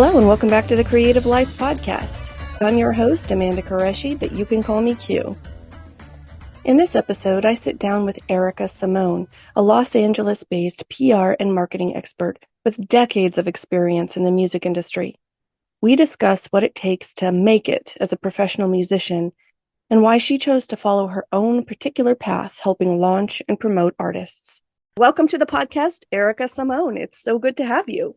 Hello and welcome back to the Qreative Life podcast. I'm your host, Amanda Qureshi, but you can call me Q. In this episode, I sit down with Ericka Simone, a Los Angeles-based PR and marketing expert with decades of experience in the music industry. We discuss what it takes to make it as a professional musician and why she chose to follow her own particular path, helping launch and promote artists. Welcome to the podcast, Ericka Simone. It's so good to have you.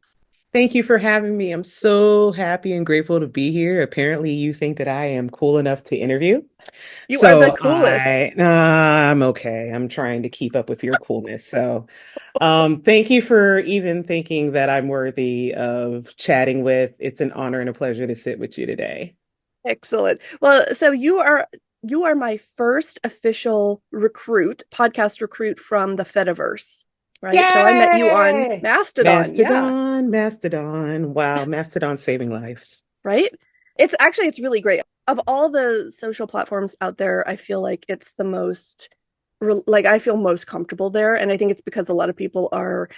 Thank you for having me. I'm so happy and grateful to be here. Apparently, you think that I am cool enough to interview. You are the So coolest. I'm okay. I'm trying to keep up with your coolness. Thank you for even thinking that I'm worthy of chatting with. It's an honor and a pleasure to sit with you today. Excellent. Well, so you are my first official podcast recruit from the Fediverse, right? So I met you on Yay! Mastodon, yeah, Mastodon. Wow, Mastodon saving lives. right? It's really great. Of all the social platforms out there, I feel like it's the most like I feel most comfortable there, and I think it's because a lot of people are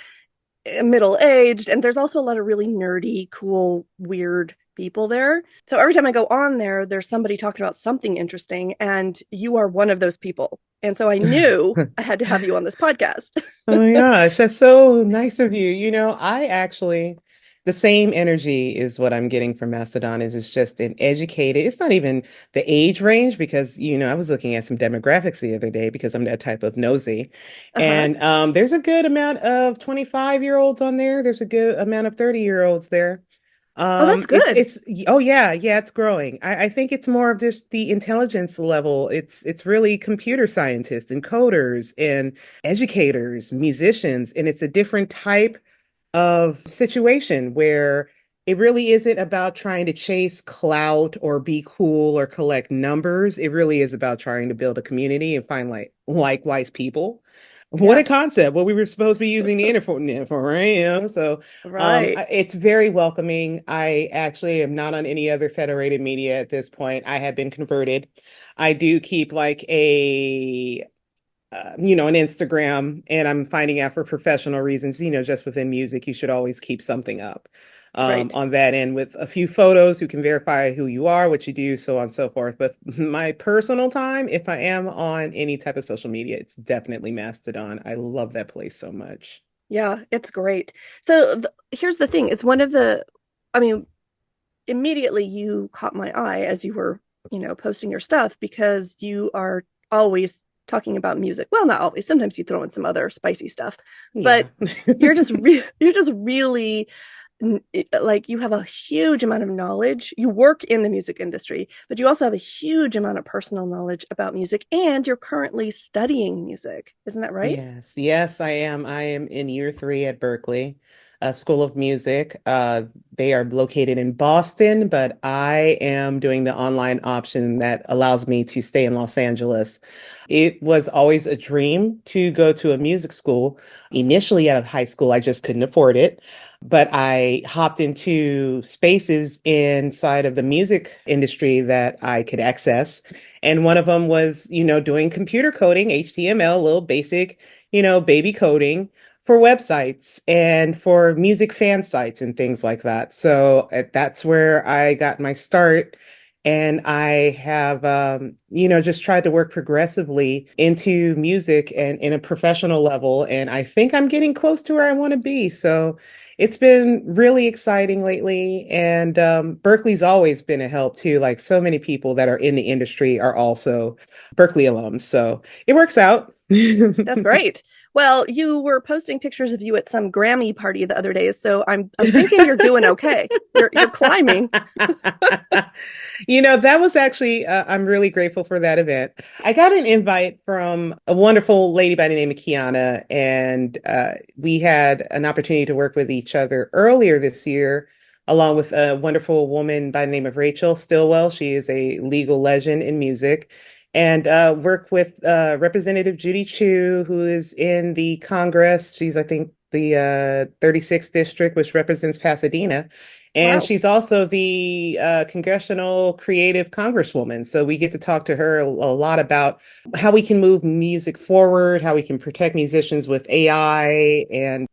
middle-aged, and there's also a lot of really nerdy, cool, weird people there. So every time I go on there, there's somebody talking about something interesting, and you are one of those people. And so I knew I had to have you on this podcast. Oh my gosh, that's so nice of you. The same energy is what I'm getting from Mastodon is it's just an educated, it's not even the age range because, I was looking at some demographics the other day because I'm that type of nosy. Uh-huh. And there's a good amount of 25-year-olds on there. There's a good amount of 30-year-olds there. Oh, that's good. Oh yeah, it's growing. I think it's more of just the intelligence level. It's really computer scientists and coders and educators, musicians, and it's a different type of situation where it really isn't about trying to chase clout or be cool or collect numbers. It really is about trying to build a community and find likewise people. What a Yeah, concept. What we were supposed to be using the internet for, right? right. It's very welcoming. I actually am not on any other federated media at this point. I have been converted. I do keep an Instagram, and I'm finding out for professional reasons, just within music, you should always keep something up Right. on that end with a few photos who can verify who you are, what you do, so on and so forth. But my personal time, if I am on any type of social media, it's definitely Mastodon. I love that place so much. Yeah, it's great. Here's the thing, is one of the I mean, immediately you caught my eye as you were, posting your stuff because you are always talking about music. Well, not always. Sometimes you throw in some other spicy stuff, Yeah. but you're just really like you have a huge amount of knowledge. You work in the music industry, but you also have a huge amount of personal knowledge about music, and you're currently studying music. Isn't that right? Yes, I am. I am in year 3 at Berkeley, School of Music. They are located in Boston, but I am doing the online option that allows me to stay in Los Angeles. It was always a dream to go to a music school. Initially, out of high school, I just couldn't afford it. But I hopped into spaces inside of the music industry that I could access. And one of them was, doing computer coding, HTML, little basic, baby coding for websites and for music fan sites and things like that. So that's where I got my start. And I have, just tried to work progressively into music and in a professional level. And I think I'm getting close to where I want to be. So it's been really exciting lately. And Berkeley's always been a help too. Like so many people that are in the industry are also Berkeley alums. So it works out. That's great. Well, you were posting pictures of you at some Grammy party the other day, so I'm thinking you're doing okay. You're climbing. That was actually, I'm really grateful for that event. I got an invite from a wonderful lady by the name of Kiana, and we had an opportunity to work with each other earlier this year, along with a wonderful woman by the name of Rachel Stillwell. She is a legal legend in music. And work with Representative Judy Chu, who is in the Congress. She's, I think, the 36th district, which represents Pasadena. And Wow. she's also the congressional creative congresswoman. So we get to talk to her a lot about how we can move music forward, how we can protect musicians with AI, and,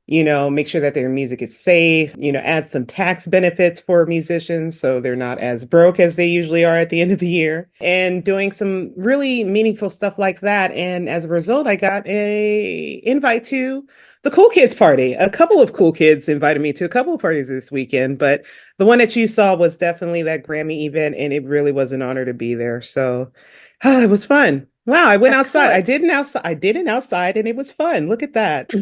make sure that their music is safe, add some tax benefits for musicians so they're not as broke as they usually are at the end of the year, and doing some really meaningful stuff like that. And as a result, I got a invite to the cool kids party. A couple of cool kids invited me to a couple of parties this weekend, but the one that you saw was definitely that Grammy event, and it really was an honor to be there. So it was fun. Wow, I went outside. Excellent. I did an outside and it was fun. Look at that.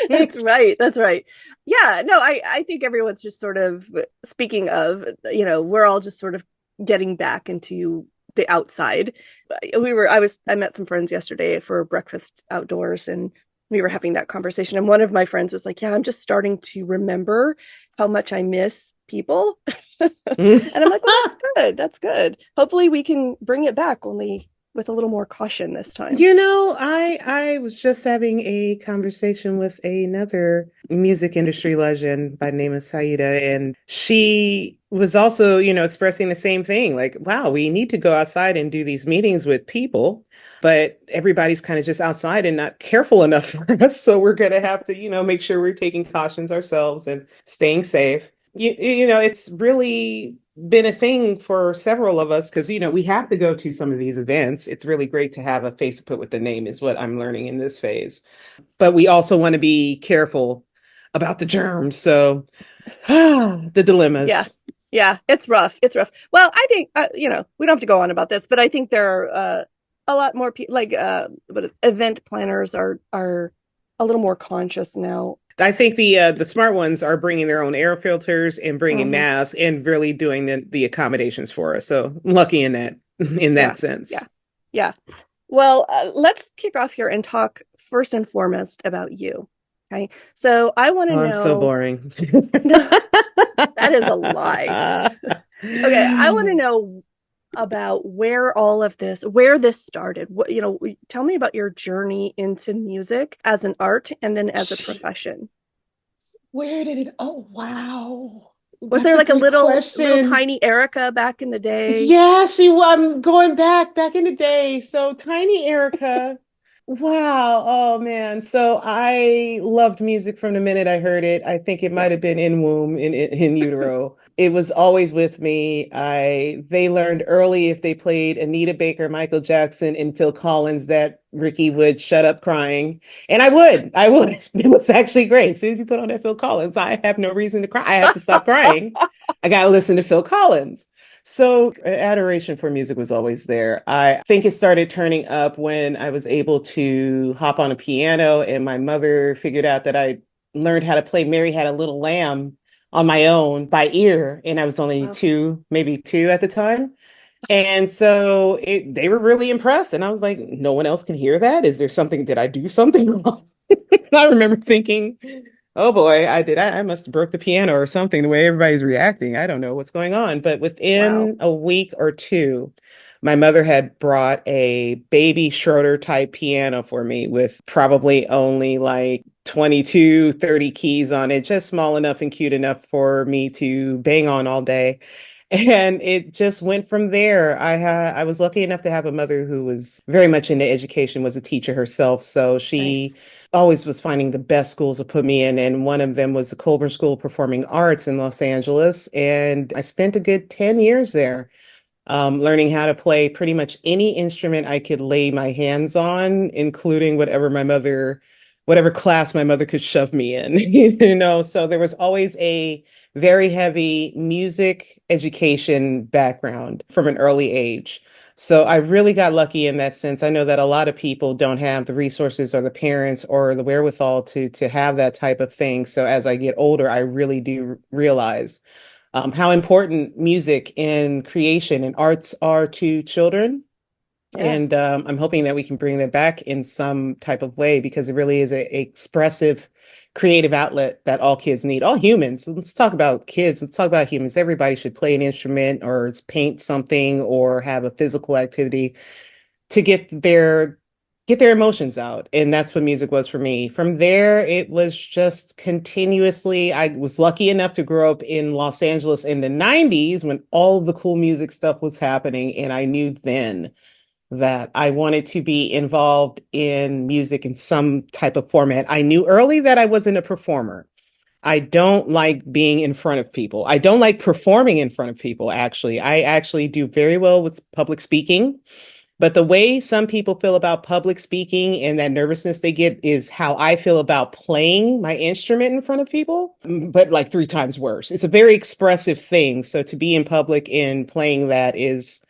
That's right. That's right. Yeah, no, I think everyone's just sort of, speaking of, we're all just sort of getting back into the outside. I met some friends yesterday for breakfast outdoors, and we were having that conversation. And one of my friends was like, yeah, I'm just starting to remember how much I miss people. And I'm like, well, that's good. That's good. Hopefully we can bring it back, only with a little more caution this time. I was just having a conversation with another music industry legend by the name of Saida, and she was also, expressing the same thing. Like, wow, we need to go outside and do these meetings with people, but everybody's kind of just outside and not careful enough for us. So we're going to have to, make sure we're taking cautions ourselves and staying safe. It's really been a thing for several of us because, we have to go to some of these events. It's really great to have a face to put with the name, is what I'm learning in this phase. But we also want to be careful about the germs. So, the Yeah. dilemmas. Yeah, it's rough. It's rough. Well, I think, we don't have to go on about this, but I think there are a lot more people, like, but event planners are a little more conscious now. I think the smart ones are bringing their own air filters and bringing Hmm. masks and really doing the accommodations for us. So I'm lucky in that Yeah. Yeah. sense. Yeah. Well, let's kick off here and talk first and foremost about you. Okay. So I want to Oh, I'm so know, boring. no, that is a lie. Okay. I want to know about where this started. Tell me about your journey into music as an art and then as a Jeez, profession. where did it? Oh, wow. Was That's there a like a good little question. tiny Ericka back in the day? Yeah, I'm going back in the day. So Tiny Erica. Wow. Oh man. So I loved music from the minute I heard it. I think it might Yep. have been in womb, in utero. It was always with me. They learned early if they played Anita Baker, Michael Jackson, and Phil Collins that Ricky would shut up crying. And I would. It was actually great. As soon as you put on that Phil Collins, I have no reason to cry. I have to stop crying. I got to listen to Phil Collins. So adoration for music was always there. I think it started turning up when I was able to hop on a piano and my mother figured out that I learned how to play Mary Had a Little Lamb on my own by ear. And I was only Wow. maybe two at the time. And so they were really impressed. And I was like, no one else can hear that? Is there something, did I do something wrong? I remember thinking, oh boy, I must have broke the piano or something, the way everybody's reacting. I don't know what's going on. But Wow. within a week or two, my mother had brought a baby Schroeder type piano for me with probably only like 22, 30 keys on it, just small enough and cute enough for me to bang on all day. And it just went from there. I was lucky enough to have a mother who was very much into education, was a teacher herself. So she Nice. always was finding the best schools to put me in. And one of them was the Colburn School of Performing Arts in Los Angeles. And I spent a good 10 years there, learning how to play pretty much any instrument I could lay my hands on, including whatever class my mother could shove me in, So there was always a very heavy music education background from an early age. So I really got lucky in that sense. I know that a lot of people don't have the resources or the parents or the wherewithal to have that type of thing. So as I get older, I really do realize how important music and creation and arts are to children. Yeah. And I'm hoping that we can bring that back in some type of way because it really is a expressive, creative outlet that all kids need, all humans. So let's talk about kids. Let's talk about humans. Everybody should play an instrument or paint something or have a physical activity to get their emotions out. And that's what music was for me. From there, it was just continuously, I was lucky enough to grow up in Los Angeles in the 90s when all the cool music stuff was happening. And I knew then that I wanted to be involved in music in some type of format. I knew early that I wasn't a performer. I don't like being in front of people. I don't like performing in front of people, actually. I actually do very well with public speaking. But the way some people feel about public speaking and that nervousness they get is how I feel about playing my instrument in front of people, but like three times worse. It's a very expressive thing. So to be in public and playing that is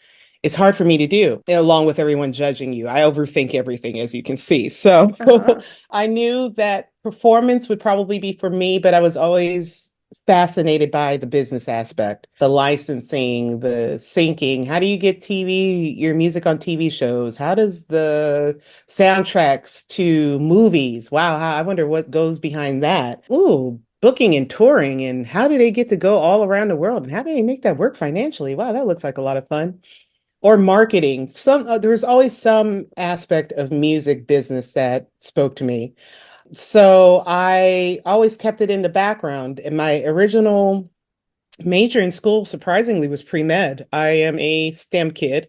it's hard for me to do, along with everyone judging you. I overthink everything, as you can see. So Uh-huh. I knew that performance would probably be for me, but I was always fascinated by the business aspect, the licensing, the syncing. How do you get your music on TV shows? How does the soundtracks to movies? Wow, I wonder what goes behind that. Ooh, booking and touring, and how do they get to go all around the world? And how do they make that work financially? Wow, that looks like a lot of fun. Or marketing. There's always some aspect of music business that spoke to me. So I always kept it in the background. And my original major in school, surprisingly, was pre-med. I am a STEM kid,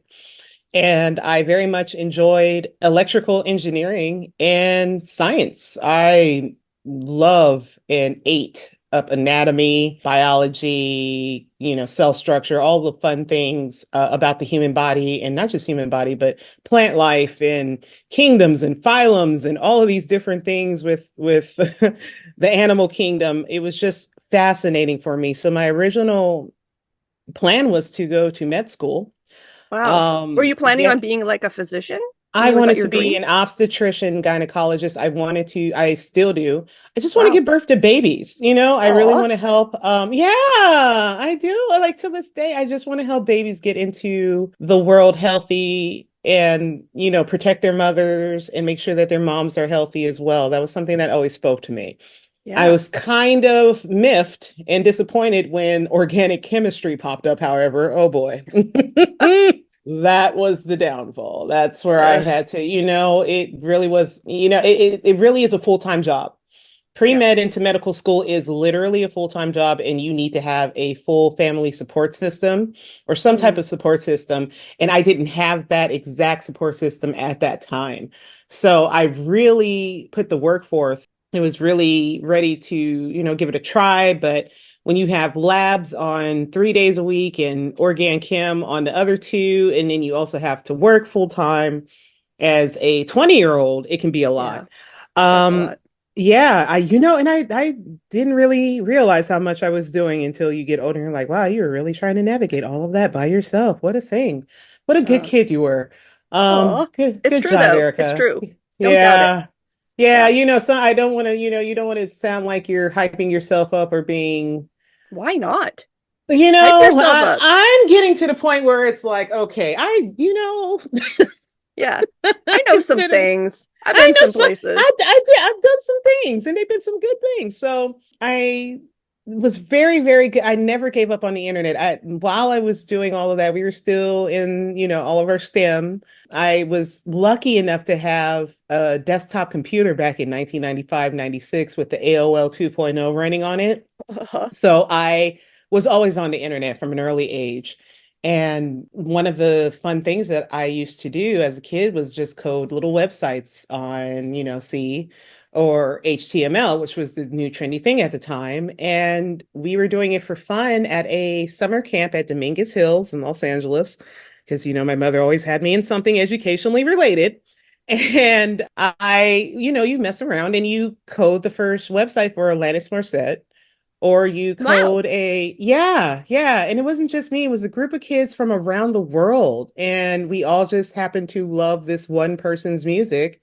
and I very much enjoyed electrical engineering and science. I love and ate up anatomy, biology, cell structure, all the fun things about the human body, and not just human body, but plant life and kingdoms and phylums and all of these different things with the animal kingdom. It was just fascinating for me. So my original plan was to go to med school. Wow. Were you planning on Yeah, being like a physician? I I mean, was that wanted your to be dream? an obstetrician, gynecologist. I still do. I just want to Wow. give birth to babies. I really Aw. want to help. Yeah, I do. Like to this day, I just want to help babies get into the world healthy and, protect their mothers and make sure that their moms are healthy as well. That was something that always spoke to me. I Yeah. was kind of miffed and disappointed when organic chemistry popped up, however. Oh boy. That was the downfall. That's where I Ugh. had to, it really was, it really is a full-time job. Yeah. Pre-med into medical school is literally a full-time job, and you need to have a full family support system or some type Mm. of support system. And I didn't have that exact support system at that time. So I really put the work forth. It was really ready to, give it a try. But when you have labs on 3 days a week and organ chem on the other two, and then you also have to work full time as a 20-year-old, it can be a Yeah. lot. That's a Um, lot. yeah, I didn't really realize how much I was doing until you get older. And you're like, wow, you were really trying to navigate all of that by yourself. What a thing. What a good Uh, kid you were. aw. Good It's true job, though. It's Ericka. true. Don't doubt it. Yeah. Yeah, Yeah. so I don't want to, you don't want to sound like you're hyping yourself up or being, Why not? Hype yourself up. I'm getting to the point where it's like, okay, Yeah. I I know some consider things. I've I been know some some. places. I've done some things, and they've been some good things. So I was very, very good. I never gave up on the internet. While I was doing all of that, we were still in, all of our STEM. I was lucky enough to have a desktop computer back in 1995, 96 with the AOL 2.0 running on it. Uh-huh. So I was always on the internet from an early age. And one of the fun things that I used to do as a kid was just code little websites on, C or HTML, which was the new trendy thing at the time. And we were doing it for fun at a summer camp at Dominguez Hills in Los Angeles, because, my mother always had me in something educationally related. And you mess around and you code the first website for Alanis Morissette, or you Wow. code yeah. And it wasn't just me, it was a group of kids from around the world. And we all just happened to love this one person's music,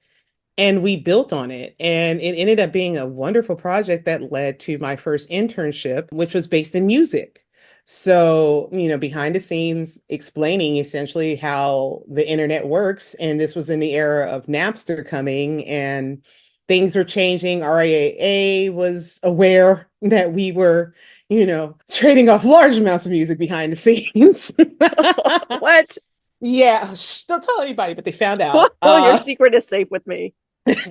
and we built on it. And it ended up being a wonderful project that led to my first internship, which was based in music. So, behind the scenes, explaining essentially how the internet works. And this was in the era of Napster coming, and things were changing. RIAA was aware that we were, trading off large amounts of music behind the scenes. What? Yeah, shh, don't tell anybody, but they found out. Oh, your secret is safe with me. It's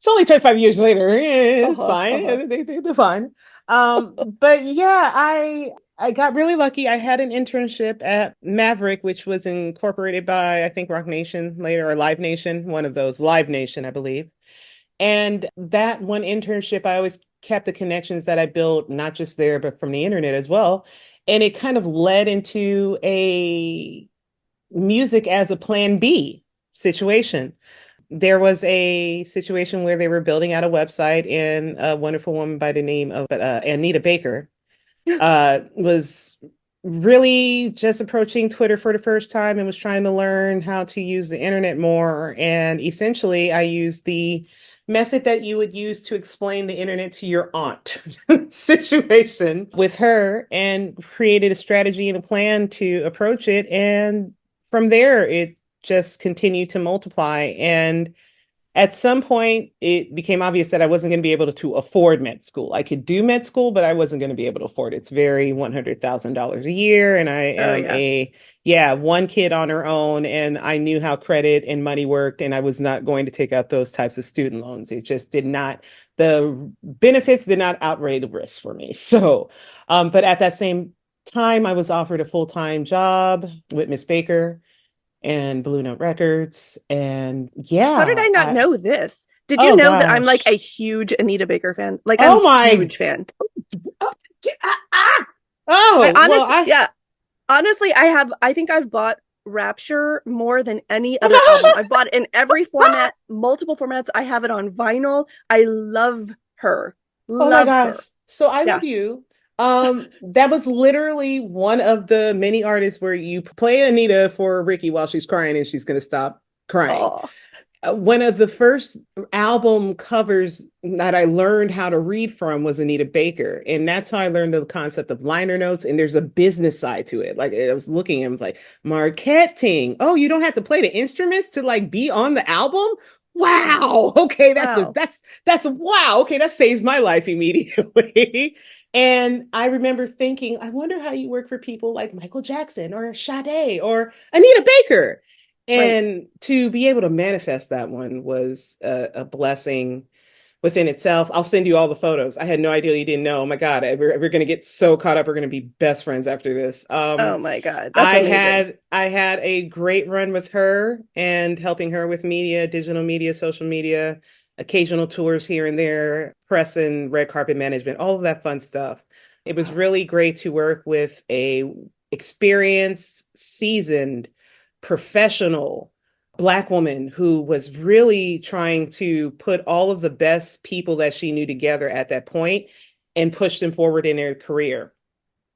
only 25 years later. It's Uh-huh. Uh-huh. fine. They're fine. But yeah, I got really lucky. I had an internship at Maverick, which was incorporated by, I think, Rock Nation later, or Live Nation, one of those, Live Nation, I believe. And that one internship, I always kept the connections that I built, not just there, but from the internet as well. And it kind of led into a music as a plan B situation. There was a situation where they were building out a website, and a wonderful woman by the name of Anita Baker was really just approaching Twitter for the first time and was trying to learn how to use the internet more. And essentially, I used the method that you would use to explain the internet to your aunt situation with her and created a strategy and a plan to approach it. And from there, it just continued to multiply. And at some point, it became obvious that I wasn't going to be able to afford med school. I could do med school, but I wasn't going to be able to afford it. It's very $100,000 a year. And I Oh am yeah. one kid on her own. And I knew how credit and money worked. And I was not going to take out those types of student loans. It just did not, the benefits did not outweigh the risks for me. So, but at that same time, I was offered a full-time job with Miss Baker and Blue Note Records. And How did yeah, I not know this? Did you oh know that I'm like a gosh. huge Anita Baker fan? Like I'm Oh my, huge fan. oh, ah. I Oh, well, honestly, I, yeah, honestly, I think I've bought Rapture more than any other album. I've bought in every format, multiple formats. I have it on vinyl. I love her. oh my Love gosh. her. So I Yeah. love you. That was literally one of the many artists where you play Anita for Ricky while she's crying and she's going to stop crying. Oh, One of the first album covers that I learned how to read from was Anita Baker. And that's how I learned the concept of liner notes. And there's a business side to it. Like I was looking and I was like, marketing. Oh, you don't have to play the instruments to like be on the album? Wow. Okay, wow. that's wow. Okay, that saves my life immediately. And I remember thinking, I wonder how you work for people like Michael Jackson or Sade or Anita Baker. Right. And to be able to manifest that one was a blessing within itself. I'll send you all the photos. I had no idea you didn't know. Oh my God, we're going to get so caught up. We're going to be best friends after this. Oh my God. That's amazing. I had a great run with her and helping her with media, digital media, social media, occasional tours here and there, press and red carpet management, all of that fun stuff. It was really great to work with a experienced, seasoned, professional Black woman who was really trying to put all of the best people that she knew together at that point and push them forward in their career.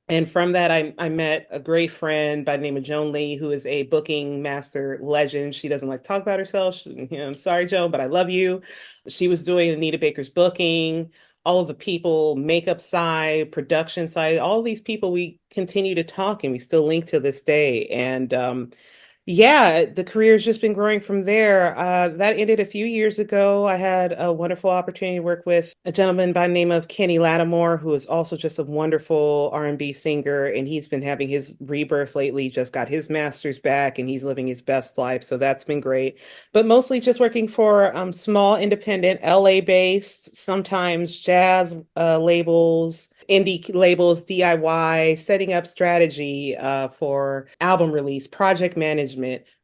And from that, I met a great friend by the name of Joan Lee, who is a booking master legend. She doesn't like to talk about herself. I'm sorry, Joan, but I love you. She was doing Anita Baker's booking, all of the people, makeup side, production side, all these people we continue to talk and we still link to this day. And yeah, the career's just been growing from there. That ended a few years ago. I had a wonderful opportunity to work with a gentleman by the name of Kenny Lattimore, who is also just a wonderful R&B singer, and he's been having his rebirth lately, just got his master's back, and he's living his best life. So that's been great. But mostly just working for small, independent, LA-based, sometimes jazz labels, indie labels, DIY, setting up strategy for album release, project management,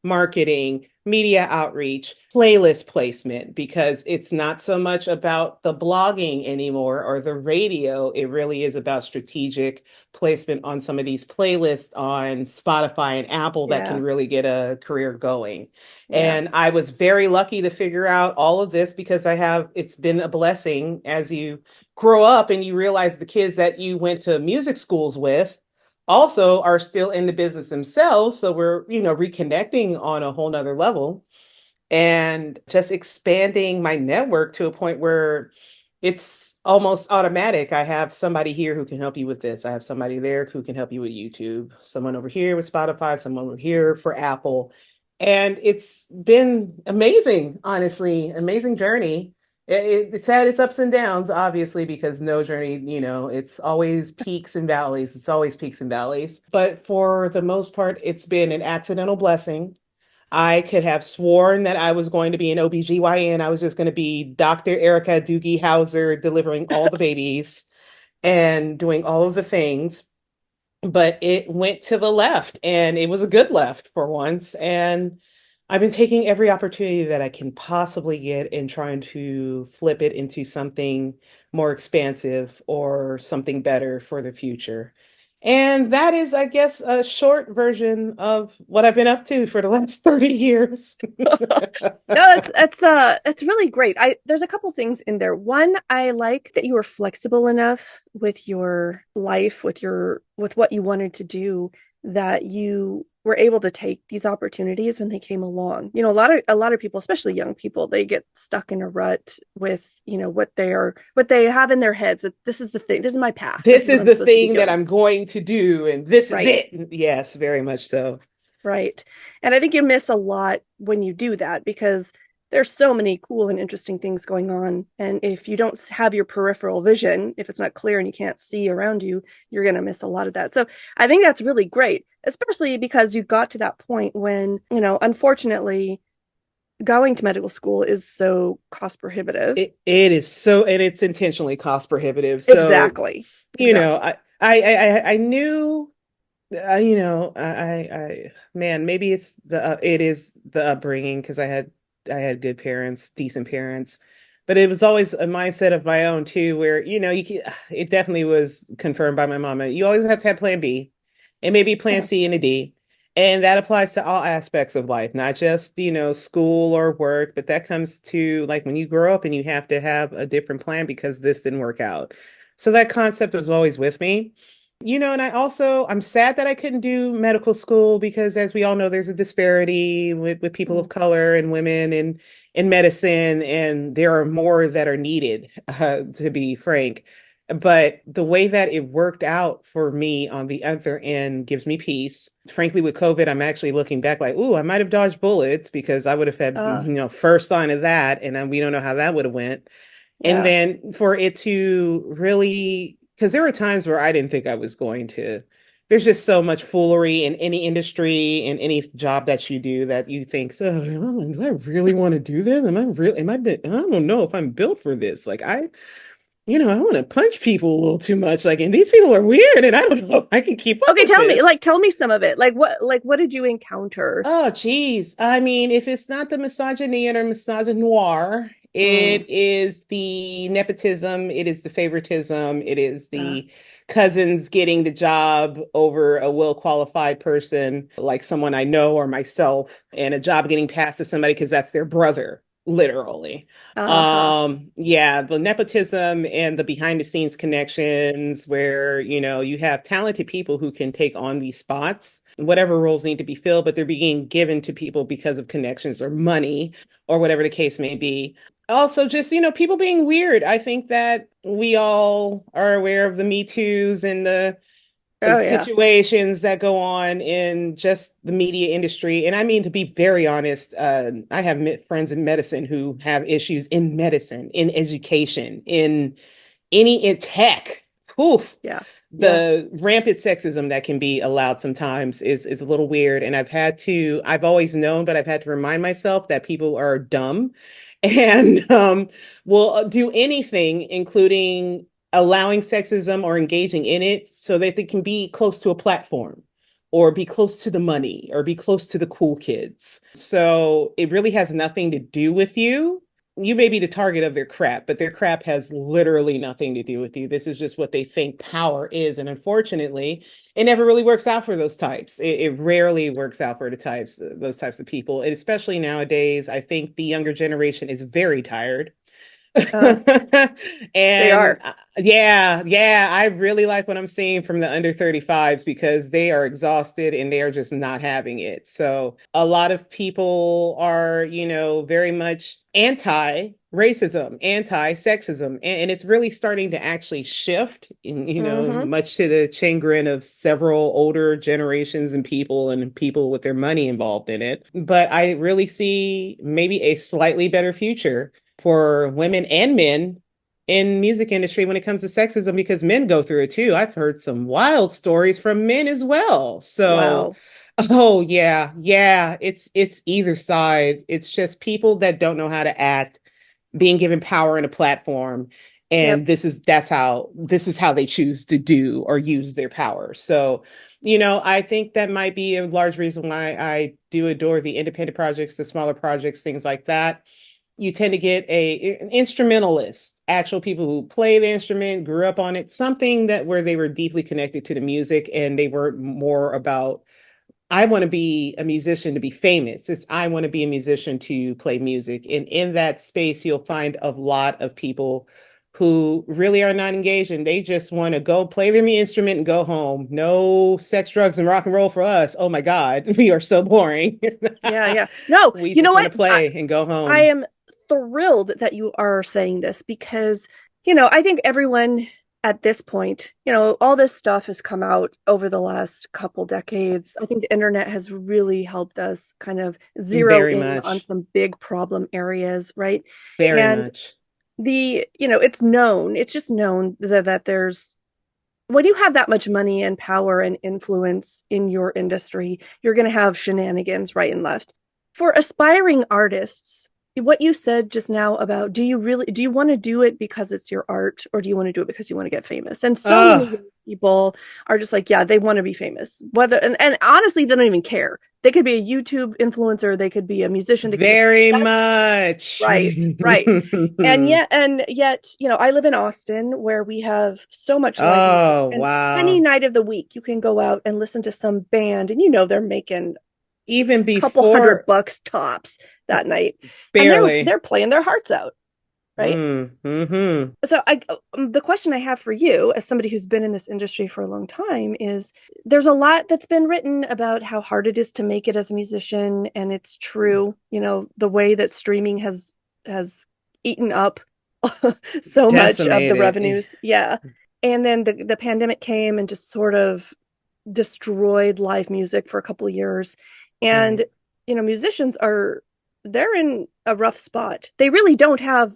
marketing, media outreach, playlist placement, because it's not so much about the blogging anymore or the radio. It really is about strategic placement on some of these playlists on Spotify and Apple that can Yeah. really get a career going. Yeah. And I was very lucky to figure out all of this because it's been a blessing as you grow up and you realize the kids that you went to music schools with also are still in the business themselves. So we're, reconnecting on a whole nother level and just expanding my network to a point where it's almost automatic. I have somebody here who can help you with this. I have somebody there who can help you with YouTube, someone over here with Spotify, someone over here for Apple. And it's been amazing, honestly, amazing journey. It's had its ups and downs, obviously, because no journey, it's always peaks and valleys. It's always peaks and valleys. But for the most part, it's been an accidental blessing. I could have sworn that I was going to be an OBGYN. I was just going to be Dr. Ericka Doogie Howser delivering all the babies and doing all of the things. but it went to the left and it was a good left for once. And I've been taking every opportunity that I can possibly get and trying to flip it into something more expansive or something better for the future. And that is, I guess, a short version of what I've been up to for the last 30 years. No, that's really great. I There's a couple things in there. One, I like that you were flexible enough with your life, with what you wanted to do, that you were able to take these opportunities when they came along. You know, a lot of people, especially young people, they get stuck in a rut with, what they have in their heads that this is the thing, this is my path, this This is what is I'm the supposed to be thing that doing. I'm going to do, and this is Right. it. Yes, very much so. Right. And I think you miss a lot when you do that because there's so many cool and interesting things going on. And if you don't have your peripheral vision, if it's not clear and you can't see around you, you're going to miss a lot of that. So I think that's really great, especially because you got to that point when, unfortunately, going to medical school is so cost prohibitive. It is so, and it's intentionally cost prohibitive. So, Exactly. you know, Exactly. I knew, man, maybe it is the upbringing because I had good parents, decent parents, but it was always a mindset of my own too, where it definitely was confirmed by my mama. You always have to have plan B and maybe plan Mhm. C and a D. And that applies to all aspects of life, not just, school or work, but that comes to like when you grow up and you have to have a different plan because this didn't work out. So that concept was always with me. And I'm sad that I couldn't do medical school because as we all know, there's a disparity with people of Mm. color and women in medicine, and there are more that are needed, to be frank. But the way that it worked out for me on the other end gives me peace. Frankly, with COVID, I'm actually looking back like, ooh, I might have dodged bullets because I would have had, Uh, first sign of that, and then we don't know how that would have went. And yeah. then for it to really, because there were times where I didn't think I was going to. There's just so much foolery in any industry, in any job that you do, that you think, so do I really want to do this? I don't know if I'm built for this. Like I want to punch people a little too much. Like, and these people are weird, and I don't know if I can keep up Okay, with this. tell me some of it. Like what did you encounter? Oh, geez. I mean, if it's not the misogyny or misogynoir, Mm. it is the nepotism, it is the favoritism, it is Uh, the cousins getting the job over a well-qualified person, like someone I know or myself, and a job getting passed to somebody because that's their brother, literally. uh-huh. Yeah, the nepotism and the behind the scenes connections where, you have talented people who can take on these spots, whatever roles need to be filled, but they're being given to people because of connections or money or whatever the case may be. Also, just, people being weird. I think that we all are aware of the Me Too's and the Oh yeah. situations that go on in just the media industry. And I mean, to be very honest, I have friends in medicine who have issues in medicine, in education, in tech. Oof. Yeah. Yeah. The rampant sexism that can be allowed sometimes is a little weird. And I've always known, but I've had to remind myself that people are dumb and will do anything, including allowing sexism or engaging in it so that they can be close to a platform or be close to the money or be close to the cool kids. So it really has nothing to do with you. You may be the target of their crap, but their crap has literally nothing to do with you. This is just what they think power is. And unfortunately, it never really works out for those types. It rarely works out for those types of people. And especially nowadays, I think the younger generation is very tired. Uh, they And are. yeah, I really like what I'm seeing from the under 35s because they are exhausted and they are just not having it. So a lot of people are, very much anti-racism, anti-sexism, and it's really starting to actually shift in, Mm-hmm. much to the chagrin of several older generations and people with their money involved in it. But I really see maybe a slightly better future for women and men in music industry when it comes to sexism because men go through it too. I've heard some wild stories from men as well. So, Wow. oh yeah, it's either side. It's just people that don't know how to act being given power and a platform And Yep. this is how they choose to do or use their power. So, I think that might be a large reason why I do adore the independent projects, the smaller projects, things like that. You tend to get an instrumentalist, actual people who play the instrument, grew up on it, something that where they were deeply connected to the music and they were more about, I want to be a musician to be famous. It's I want to be a musician to play music. And in that space, you'll find a lot of people who really are not engaged and they just want to go play their instrument and go home. No sex, drugs, and rock and roll for us. Oh my God, we are so boring. Yeah, yeah. No, We you know just want what? to play and go I home. am thrilled that you are saying this because, I think everyone at this point, all this stuff has come out over the last couple decades. I think the internet has really helped us kind of zero Very in on much. some big problem areas, right? Very And much. it's just known that there's when you have that much money and power and influence in your industry, you're going to have shenanigans right and left. For aspiring artists, what you said just now about do you want to do it because it's your art or do you want to do it because you want to get famous? And so many Oh, young people are just like, yeah, they want to be famous. And honestly, they don't even care. They could be a YouTube influencer, they could be a musician, they could be very that's much. right, right. And yet, I live in Austin where we have so much live music. Oh, And any wow. night of the week, you can go out and listen to some band, and they're making Even a couple hundred before, bucks tops that night, and they're barely. they're playing their hearts out, right? Mm-hmm. So the question I have for you, as somebody who's been in this industry for a long time, is there's a lot that's been written about how hard it is to make it as a musician, and it's true. The way that streaming has eaten up so much of the Decimated. revenues. Yeah. And then the pandemic came and just sort of destroyed live music for a couple of years. And, Right. musicians they're in a rough spot. They really don't have,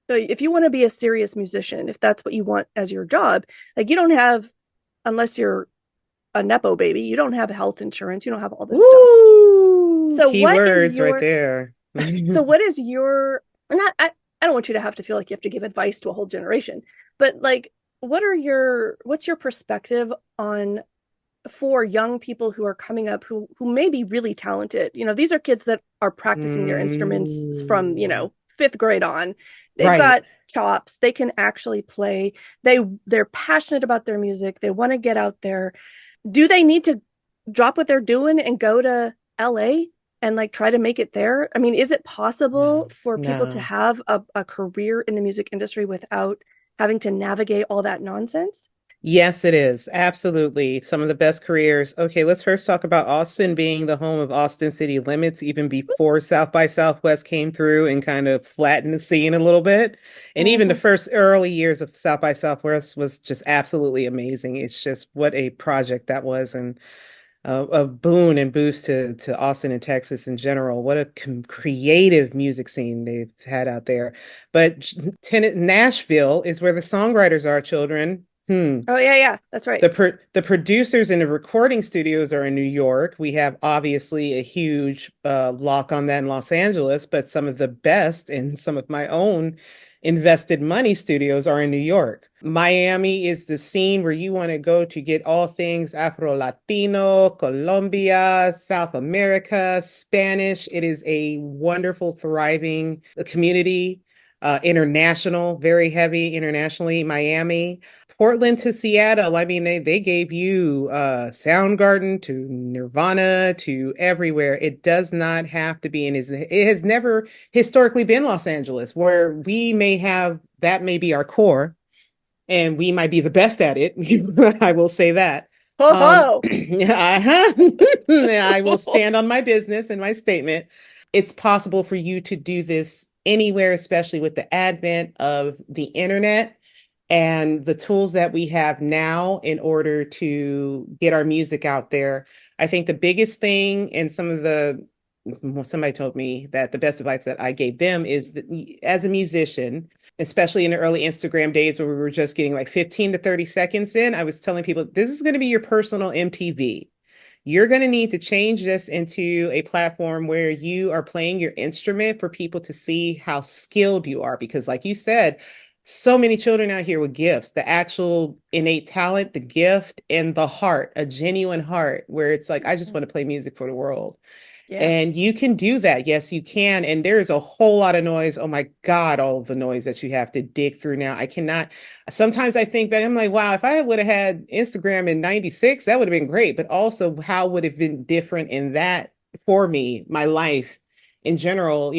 if you want to be a serious musician, if that's what you want as your job, like you don't have, unless you're a Nepo baby, you don't have health insurance, you don't have all this stuff. Woo! So Key what is words right your, there. so what is your, not, I don't want you to have to feel like you have to give advice to a whole generation, but like, what's your perspective on for young people who are coming up who may be really talented. These are kids that are practicing their instruments from, Mm, fifth grade on. They've right. got chops. They can actually play. They're passionate about their music. They want to get out there. Do they need to drop what they're doing and go to LA and like try to make it there? I mean, is it possible No, for people to no. have a career in the music industry without having to navigate all that nonsense? Yes, it is. Absolutely. Some of the best careers. Okay, let's first talk about Austin being the home of Austin City Limits, even before South by Southwest came through and kind of flattened the scene a little bit. And even the Mm-hmm. first early years of South by Southwest was just absolutely amazing. It's just what a project that was and a boon and boost to Austin and Texas in general. What a creative music scene they've had out there. But Nashville is where the songwriters are, children. Oh yeah, yeah, that's right. The producers in the recording studios are in New York. We have obviously a huge lock on that in Los Angeles, but some of the best and some of my own invested money studios are in New York. Miami is the scene where you want to go to get all things Afro Latino, Colombia, South America, Spanish. It is a wonderful, thriving community. International, very heavy internationally. Miami. Portland to Seattle. I mean, they gave you Soundgarden to Nirvana to everywhere. It does not have to be, and it has never historically been Los Angeles, where we may have that may be our core, and we might be the best at it. I will say that. Ho ho. Uh-huh. I will stand on my business and my statement. It's possible for you to do this anywhere, especially with the advent of the internet and the tools that we have now in order to get our music out there. I think the biggest thing, and somebody told me that the best advice that I gave them is that as a musician, especially in the early Instagram days where we were just getting like 15 to 30 seconds in, I was telling people this is going to be your personal MTV. You're going to need to change this into a platform where you are playing your instrument for people to see how skilled you are. Because, like you said, So many children out here with gifts, the actual innate talent, the gift, and the heart, a genuine heart, where it's like, I just Mhm. want to play music for the world. Yeah. And you can do that. Yes, you can. And there's a whole lot of noise. Oh my God, all of the noise that you have to dig through now. I cannot. Sometimes I think back, I'm like, wow, if I would have had Instagram in 96, that would have been great. But also, how would have been different in that for me, my life in general,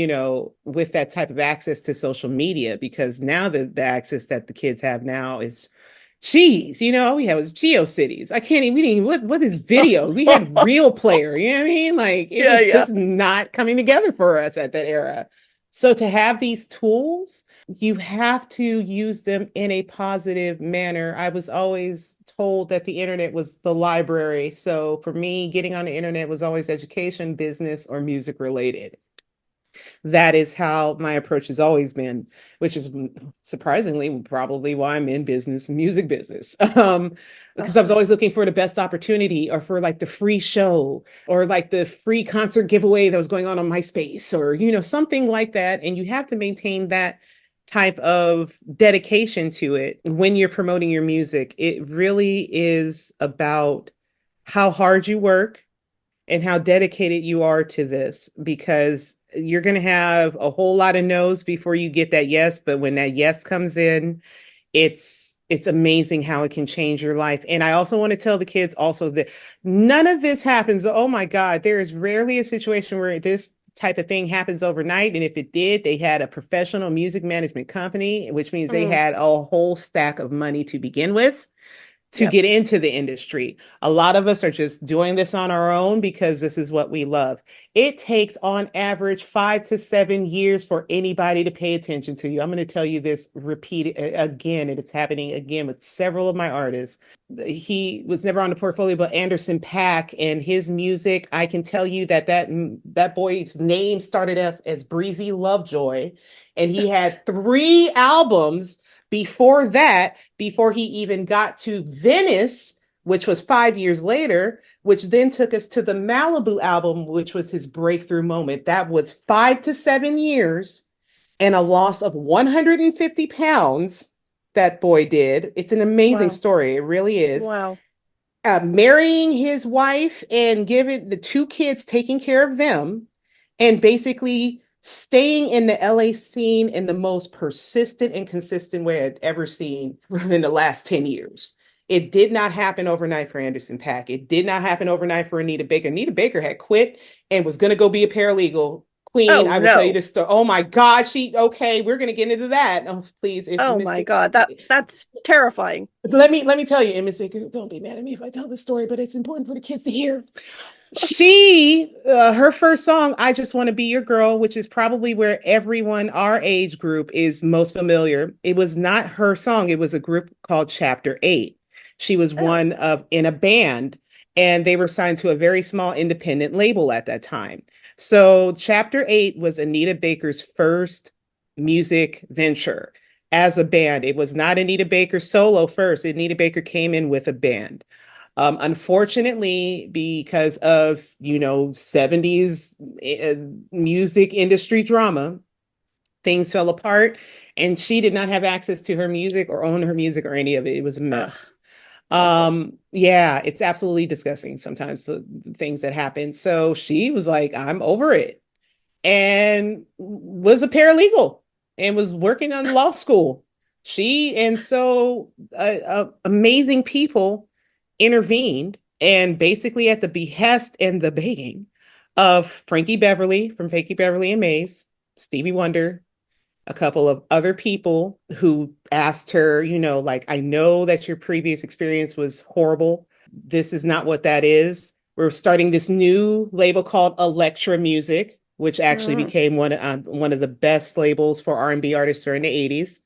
with that type of access to social media? Because now the access that the kids have now is Jeez, we had was GeoCities. I can't even, we didn't even, what is video? We had Real Player, you know what I mean? Like it Yeah, was yeah. just not coming together for us at that era. So to have these tools, you have to use them in a positive manner. I was always told that the internet was the library. So for me, getting on the internet was always education, business, or music related. That is how my approach has always been, which is surprisingly probably why I'm in business, music business. Because I was Uh-huh. always looking for the best opportunity or for like the free show or like the free concert giveaway that was going on MySpace or, something like that. And you have to maintain that type of dedication to it when you're promoting your music. It really is about how hard you work and how dedicated you are to this because you're going to have a whole lot of no's before you get that yes, but when that yes comes in, it's amazing how it can change your life. And I also want to tell the kids also that none of this happens, oh my God, there is rarely a situation where this type of thing happens overnight, and if it did, they had a professional music management company, which means they Mm, had a whole stack of money to begin with to yep. get into the industry. A lot of us are just doing this on our own because this is what we love. It takes on average 5 to 7 years for anybody to pay attention to you. I'm going to tell you this repeat again, and it's happening again with several of my artists. He was never on the portfolio, but Anderson Paak and his music, I can tell you that boy's name started off as Breezy Lovejoy, and he had 3 albums before that, before he even got to Venice, which was 5 years later, which then took us to the Malibu album, which was his breakthrough moment. That was 5 to 7 years and a loss of 150 pounds that boy did. It's an amazing Wow. story. It really is. Wow. Marrying his wife and giving the 2 kids, taking care of them, and basically staying in the LA scene in the most persistent and consistent way I'd ever seen in the last 10 years. It did not happen overnight for Anderson Paak. It did not happen overnight for Anita Baker. Anita Baker had quit and was going to go be a paralegal. Queen, Oh I will tell you no. this story. Oh my God, okay, we're going to get into that. Oh, please, if Oh Miss my Baker, God. That's terrifying. let me tell you, and Miss Baker, don't be mad at me if I tell this story, but it's important for the kids to hear. Her first song, I Just Want to Be Your Girl, which is probably where everyone our age group is most familiar. It was not her song, it was a group called Chapter 8. She was Oh. one of in a band, and they were signed to a very small independent label at that time. So, Chapter 8 was Anita Baker's first music venture as a band. It was not Anita Baker solo first. Anita Baker came in with a band. Unfortunately, because of 70s music industry drama, things fell apart, and she did not have access to her music or own her music or any of it. It was a Ugh. mess. Awful. Yeah, it's absolutely disgusting sometimes the things that happen. So she was like, I'm over it, and was a paralegal and was working on law school. She and so amazing people intervened, and basically at the behest and the begging of Frankie Beverly from Frankie Beverly and Maze, Stevie Wonder, a couple of other people who asked her, like, I know that your previous experience was horrible. This is not what that is. We're starting this new label called Electra Music, which actually Mm, became one of the best labels for R&B artists during the 80s.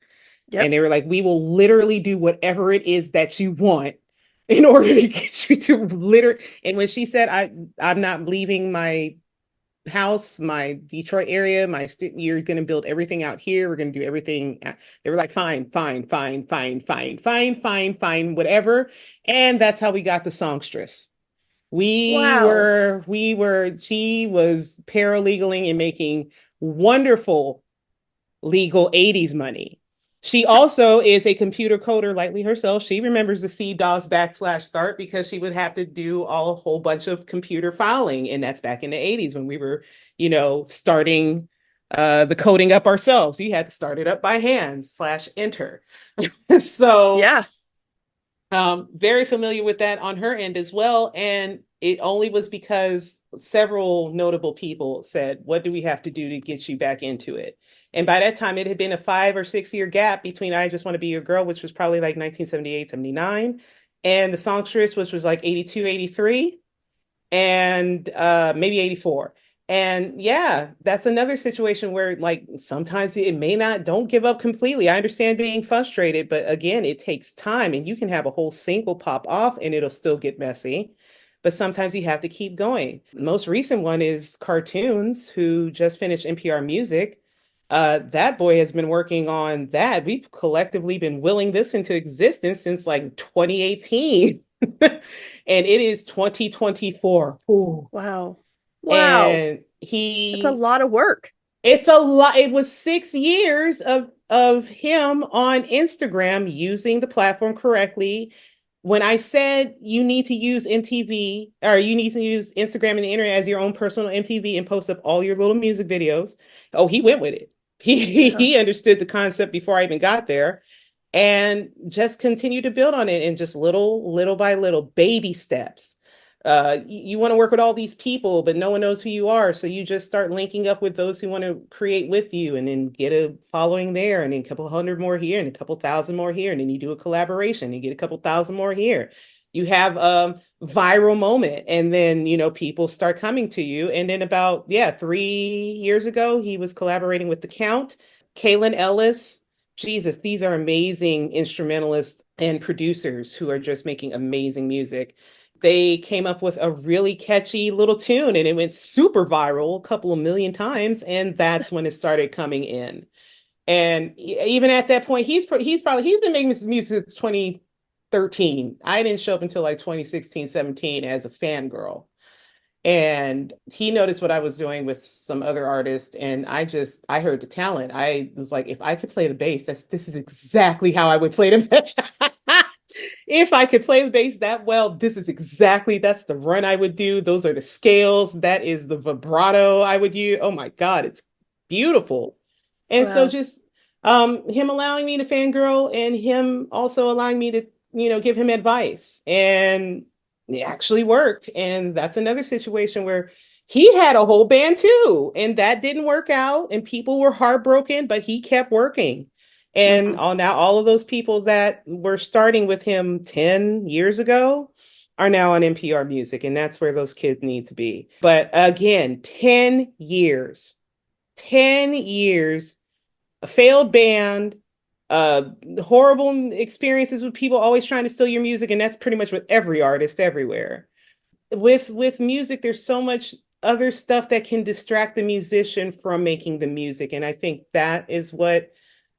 And yep. they were like, we will literally do whatever it is that you want in order to get you to literally. And when she said, I'm not leaving my house, my Detroit area, you're going to build everything out here. We're going to do everything. They were like, fine, fine, fine, fine, fine, fine, fine, fine, whatever. And that's how we got the songstress. Wow. She was paralegaling and making wonderful legal 80s money. She also is a computer coder lightly herself. She remembers the C-DOS backslash start because she would have to do a whole bunch of computer filing. And that's back in the 80s when we were, starting the coding up ourselves. You had to start it up by hand slash enter. So Yeah. very familiar with that on her end as well. And it only was because several notable people said, what do we have to do to get you back into it? And by that time, it had been a 5 or 6 year gap between I Just Want to Be Your Girl, which was probably like 1978, 79, and the songstress, which was like 82, 83 and maybe 84. And yeah, that's another situation where like sometimes it may not, don't give up completely. I understand being frustrated, but again, it takes time and you can have a whole single pop off and it'll still get messy. But sometimes you have to keep going. The most recent one is Cartoons, who just finished NPR Music. That boy has been working on that. We've collectively been willing this into existence since like 2018. And it is 2024. Ooh. Wow. Wow. And That's a he lot of work. it's a lot. It was 6 years of him on Instagram using the platform correctly. When I said you need to use MTV or you need to use Instagram and the internet as your own personal MTV and post up all your little music videos, oh, he went with it. He Uh-huh. he understood the concept before I even got there and just continue to build on it and just little by little baby steps. You want to work with all these people, but no one knows who you are. So you just start linking up with those who want to create with you and then get a following there and then a couple hundred more here and a couple thousand more here. And then you do a collaboration and get a couple thousand more here. You have a viral moment and then, people start coming to you. And then about, yeah, 3 years ago, he was collaborating with The Count, Kaylin Ellis. Jesus, these are amazing instrumentalists and producers who are just making amazing music. They came up with a really catchy little tune and it went super viral a couple of million times. And that's when it started coming in. And even at that point, he's been making music since 2013. I didn't show up until like 2016, 17 as a fangirl. And he noticed what I was doing with some other artists, and I heard the talent. I was like, if I could play the bass, this is exactly how I would play the bass. If I could play the bass that well, that's the run I would do. Those are the scales. That is the vibrato I would use. Oh my God, it's beautiful. And so Wow. just him allowing me to fangirl and him also allowing me to, give him advice and it actually worked. And that's another situation where he had a whole band too, and that didn't work out, and people were heartbroken, but he kept working. And Hmm. all now all of those people that were starting with him 10 years ago are now on NPR Music, and that's where those kids need to be. But again, 10 years. 10 years, a failed band, uh horrible experiences with people always trying to steal your music, and that's pretty much with every artist everywhere. With music, there's so much other stuff that can distract the musician from making the music, and I think that is what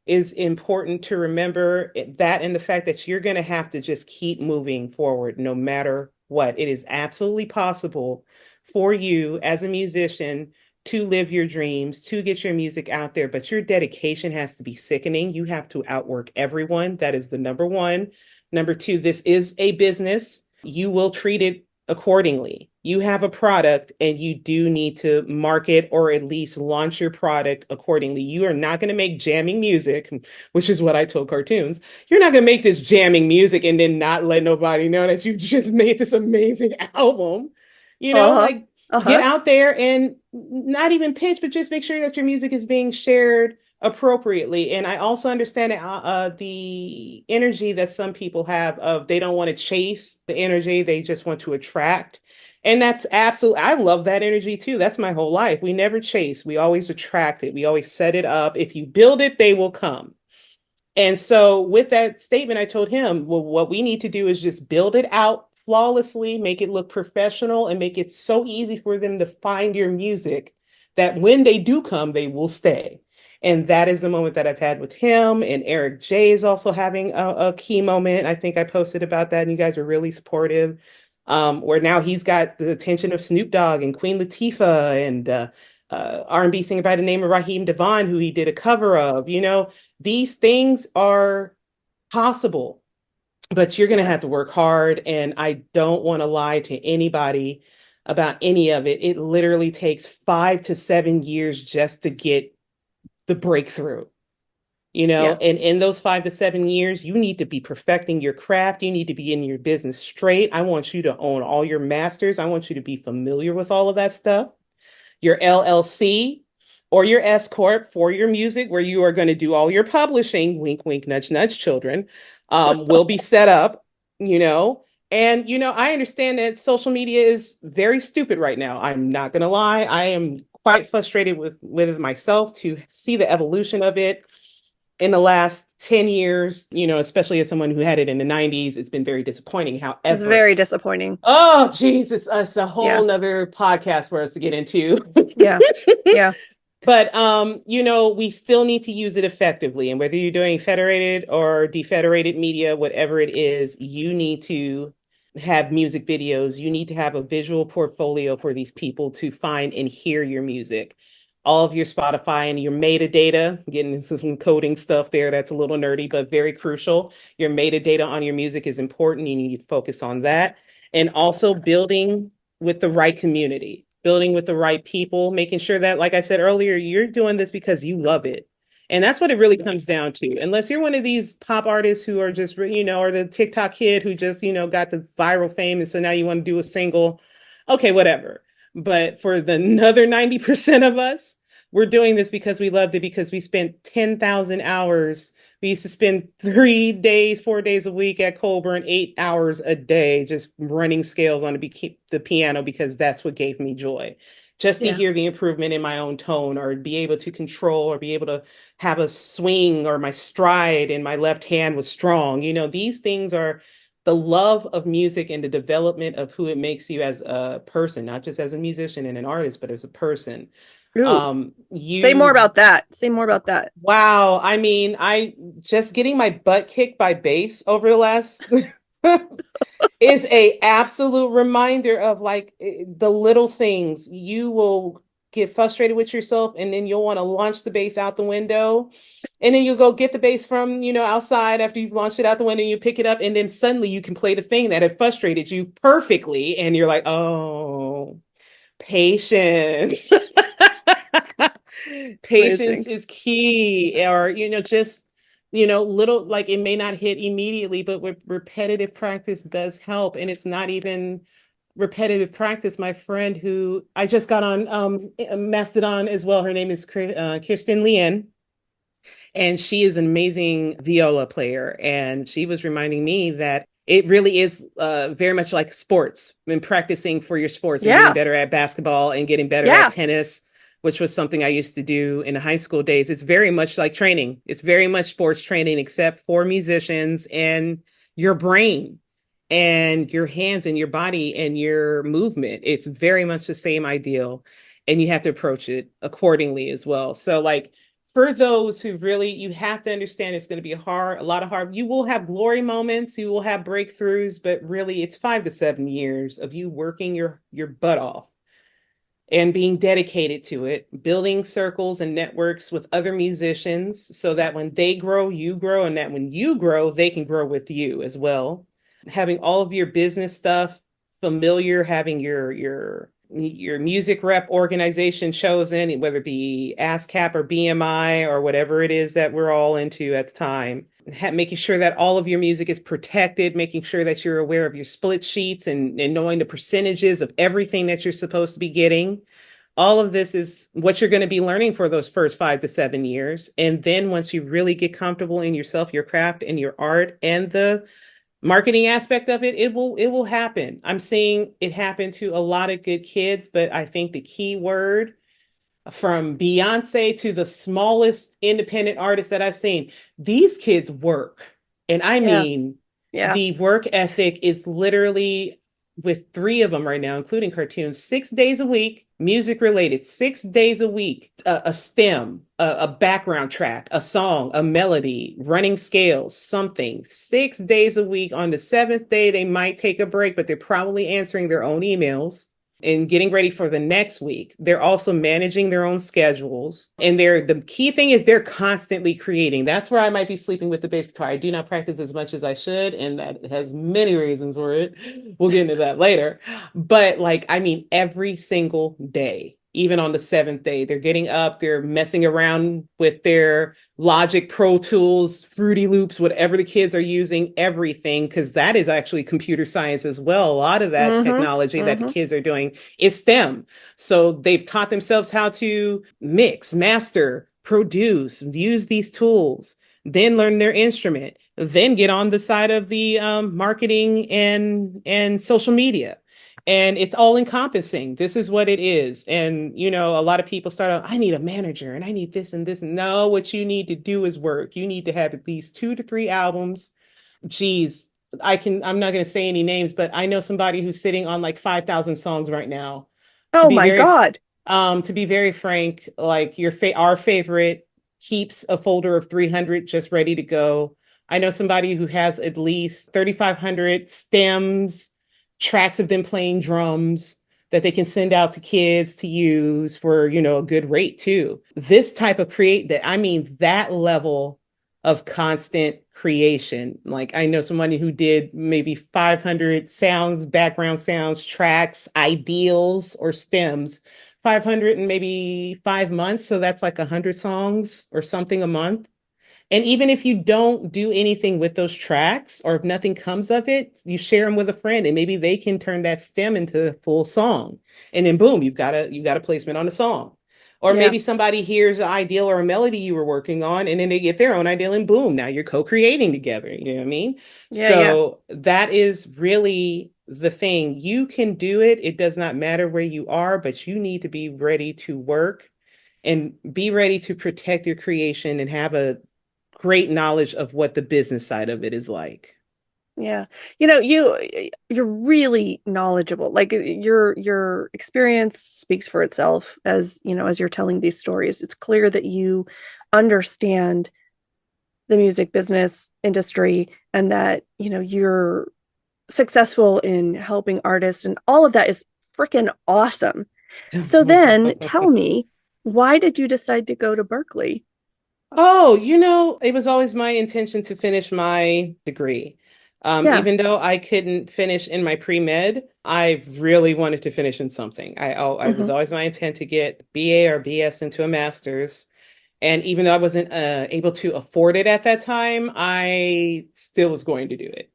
is important to remember, that and the fact that you're going to have to just keep moving forward no matter what. It is absolutely possible for you as a musician to live your dreams, to get your music out there, but your dedication has to be sickening. You have to outwork everyone. That is the number one. Number two, this is a business. You will treat it accordingly. You have a product and you do need to market or at least launch your product accordingly. You are not going to make jamming music, which is what I told Cartoons. You're not going to make this jamming music and then not let nobody know that you just made this amazing album. Uh-huh. Like get Uh-huh. out there and not even pitch, but just make sure that your music is being shared appropriately. And I also understand the energy that some people have of they don't want to chase the energy, they just want to attract. And that's absolutely, I love that energy too. That's my whole life. We never chase, we always attract it. We always set it up. If you build it, they will come. And so, with that statement, I told him, well, what we need to do is just build it out flawlessly, make it look professional, and make it so easy for them to find your music that when they do come, they will stay. And that is the moment that I've had with him. And Eric J is also having a key moment. I think I posted about that, and you guys are really supportive. Where now he's got the attention of Snoop Dogg and Queen Latifah and R&B singer by the name of Raheem Devon, who he did a cover of. These things are possible, but you're going to Yeah. have to work hard. And I don't want to lie to anybody about any of it. It literally takes 5 to 7 years just to get the breakthrough. Yeah. And in those 5 to 7 years, you need to be perfecting your craft. You need to be in your business straight. I want you to own all your masters. I want you to be familiar with all of that stuff. Your LLC or your S Corp for your music, where you are going to do all your publishing, wink, wink, nudge, nudge, children, will be set up, you know. And, I understand that social media is very stupid right now. I'm not going to lie. I am quite frustrated with myself to see the evolution of it in the last 10 years, especially as someone who had it in the 90s. It's been very disappointing. It's However, very disappointing. oh, Jesus, it's a Yeah. whole nother podcast for us to get into. Yeah. Yeah. But we still need to use it effectively. And whether you're doing federated or defederated media, whatever it is, you need to have music videos. You need to have a visual portfolio for these people to find and hear your music. All of your Spotify and your metadata, getting into some coding stuff there that's a little nerdy, but very crucial. Your metadata on your music is important. You need to focus on that. And also building with the right community, building with the right people, making sure that, like I said earlier, you're doing this because you love it. And that's what it really comes down to. Unless you're one of these pop artists who are just, or the TikTok kid who just, got the viral fame. And so now you want to do a single. Okay, whatever. But for the other 90% of us, we're doing this because we loved it, because we spent 10,000 hours. We used to spend 3 days, 4 days a week at Colburn, 8 hours a day, just running scales on the piano, because that's what gave me joy. Just to Yeah. hear the improvement in my own tone, or be able to control, or be able to have a swing, or my stride in my left hand was strong. These things are the love of music and the development of who it makes you as a person, not just as a musician and an artist, but as a person. Ooh. Say more You about that. Say more about that. Wow. I mean, I just getting my butt kicked by bass over the last is a absolute reminder of, like, the little things. You will get frustrated with yourself, and then you'll want to launch the bass out the window. And then you'll go get the bass from, outside after you've launched it out the window, and you pick it up, and then suddenly you can play the thing that had frustrated you perfectly. And you're like, oh, patience. Patience Amazing. is key. Or, just, little, like, it may not hit immediately, but with repetitive practice does help. And it's not even repetitive practice. My friend who I just got on Mastodon as well, her name is Kirsten Lien, and she is an amazing viola player. And she was reminding me that it really is very much like sports, and practicing for your sports and getting Yeah. better at basketball and getting better at Yeah. tennis, which was something I used to do in the high school days. It's very much like training. It's very much sports training, except for musicians and your brain and your hands and your body and your movement. It's very much the same ideal. And you have to approach it accordingly as well. So, like, for those who really, you have to understand it's going to be a lot of hard. You will have glory moments, you will have breakthroughs, but really it's 5 to 7 years of you working your butt off and being dedicated to it, building circles and networks with other musicians so that when they grow, you grow, and that when you grow, they can grow with you as well. Having all of your business stuff familiar, having your music rep organization chosen, whether it be ASCAP or BMI or whatever it is that we're all into at the time. Making sure that all of your music is protected, making sure that you're aware of your split sheets, and knowing the percentages of everything that you're supposed to be getting. All of this is what you're going to be learning for those first 5 to 7 years. And then once you really get comfortable in yourself, your craft, and your art, and the marketing aspect of it, it will happen. I'm seeing it happen to a lot of good kids, but I think the key word, from Beyonce to the smallest independent artist that I've seen, these kids work. And I Yeah. mean, Yeah. the work ethic is literally, with three of them right now, including cartoons, 6 days a week, music related, 6 days a week, a stem, a background track, a song, a melody, running scales, something, 6 days a week. On the seventh day, they might take a break, but they're probably answering their own emails. and getting ready for the next week. They're also managing their own schedules. And the key thing is they're constantly creating. That's where I might be sleeping with the bass guitar. I do not practice as much as I should, and that has many reasons for it. We'll get into that later. But like, I mean, every single day, even on the seventh day, they're getting up, they're messing around with their Logic, Pro Tools, Fruity Loops, whatever the kids are using, everything, because that is actually computer science as well. A lot of that Mm-hmm. technology that the Mm-hmm. kids are doing is STEM. So they've taught themselves how to mix, master, produce, use these tools, then learn their instrument, then get on the side of the marketing and social media. And it's all encompassing. This is what it is. And, you know, a lot of people start out, I need a manager and I need this and this. No, what you need to do is work. You need to have at least 2 to 3 albums. Geez, I'm not going to say any names, but I know somebody who's sitting on like 5,000 songs right now. To Oh be my very, God. to be very frank, like our favorite keeps a folder of 300 just ready to go. I know somebody who has at least 3,500 stems, tracks of them playing drums that they can send out to kids to use for, you know, a good rate too. This type of I mean, that level of constant creation. Like I know somebody who did maybe 500 sounds, background sounds, tracks, ideals, or stems, 500 in maybe 5 months. So that's like 100 songs or something a month. And even if you don't do anything with those tracks, or if nothing comes of it, you share them with a friend and maybe they can turn that stem into a full song. And then boom, you've got a placement on a song. Or Yeah. maybe somebody hears an ideal or a melody you were working on, and then they get their own ideal, and boom, now you're co-creating together. You know what I mean? Yeah. Yeah. So that is really the thing. You can do it. It does not matter where you are, but you need to be ready to work and be ready to protect your creation and have a great knowledge of what the business side of it is like. Yeah. You know, you're really knowledgeable. Like your experience speaks for itself as, you know, as you're telling these stories. It's clear that you understand the music business industry and that, you know, you're successful in helping artists and all of that is freaking awesome. So then tell me, why did you decide to go to Berkeley? Oh, you know, it was always my intention to finish my degree. Yeah. Even though I couldn't finish in my pre-med, I really wanted to finish in something. I was Hmm. always my intent to get BA or BS into a master's. And even though I wasn't able to afford it at that time, I still was going to do it.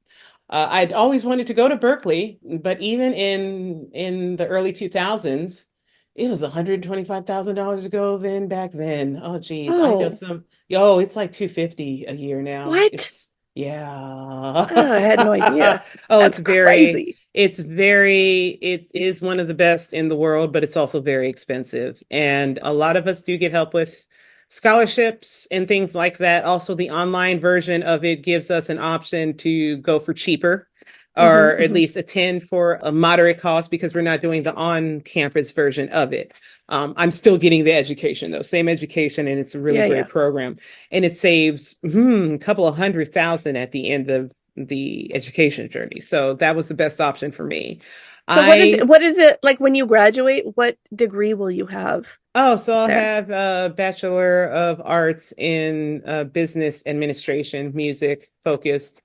I'd always wanted to go to Berkeley, but even in the early 2000s, it was $125,000 to go then back then. Oh geez, I know Oh, some. Yo, it's like 250 a year now. what? It's yeah. I had no idea. Oh, That's crazy. it is one of the best in the world, but it's also very expensive. And a lot of us do get help with scholarships and things like that. Also, the online version of it gives us an option to go for cheaper Hmm. or at Hmm. least attend for a moderate cost because we're not doing the on-campus version of it. I'm still getting the education though, same education, and it's a really Yeah, yeah. great program. And it saves a couple of 100,000 at the end of the education journey. So that was the best option for me. So I what is it like when you graduate? What degree will you have Oh, so I'll there? have a Bachelor of Arts in Business Administration, music focused.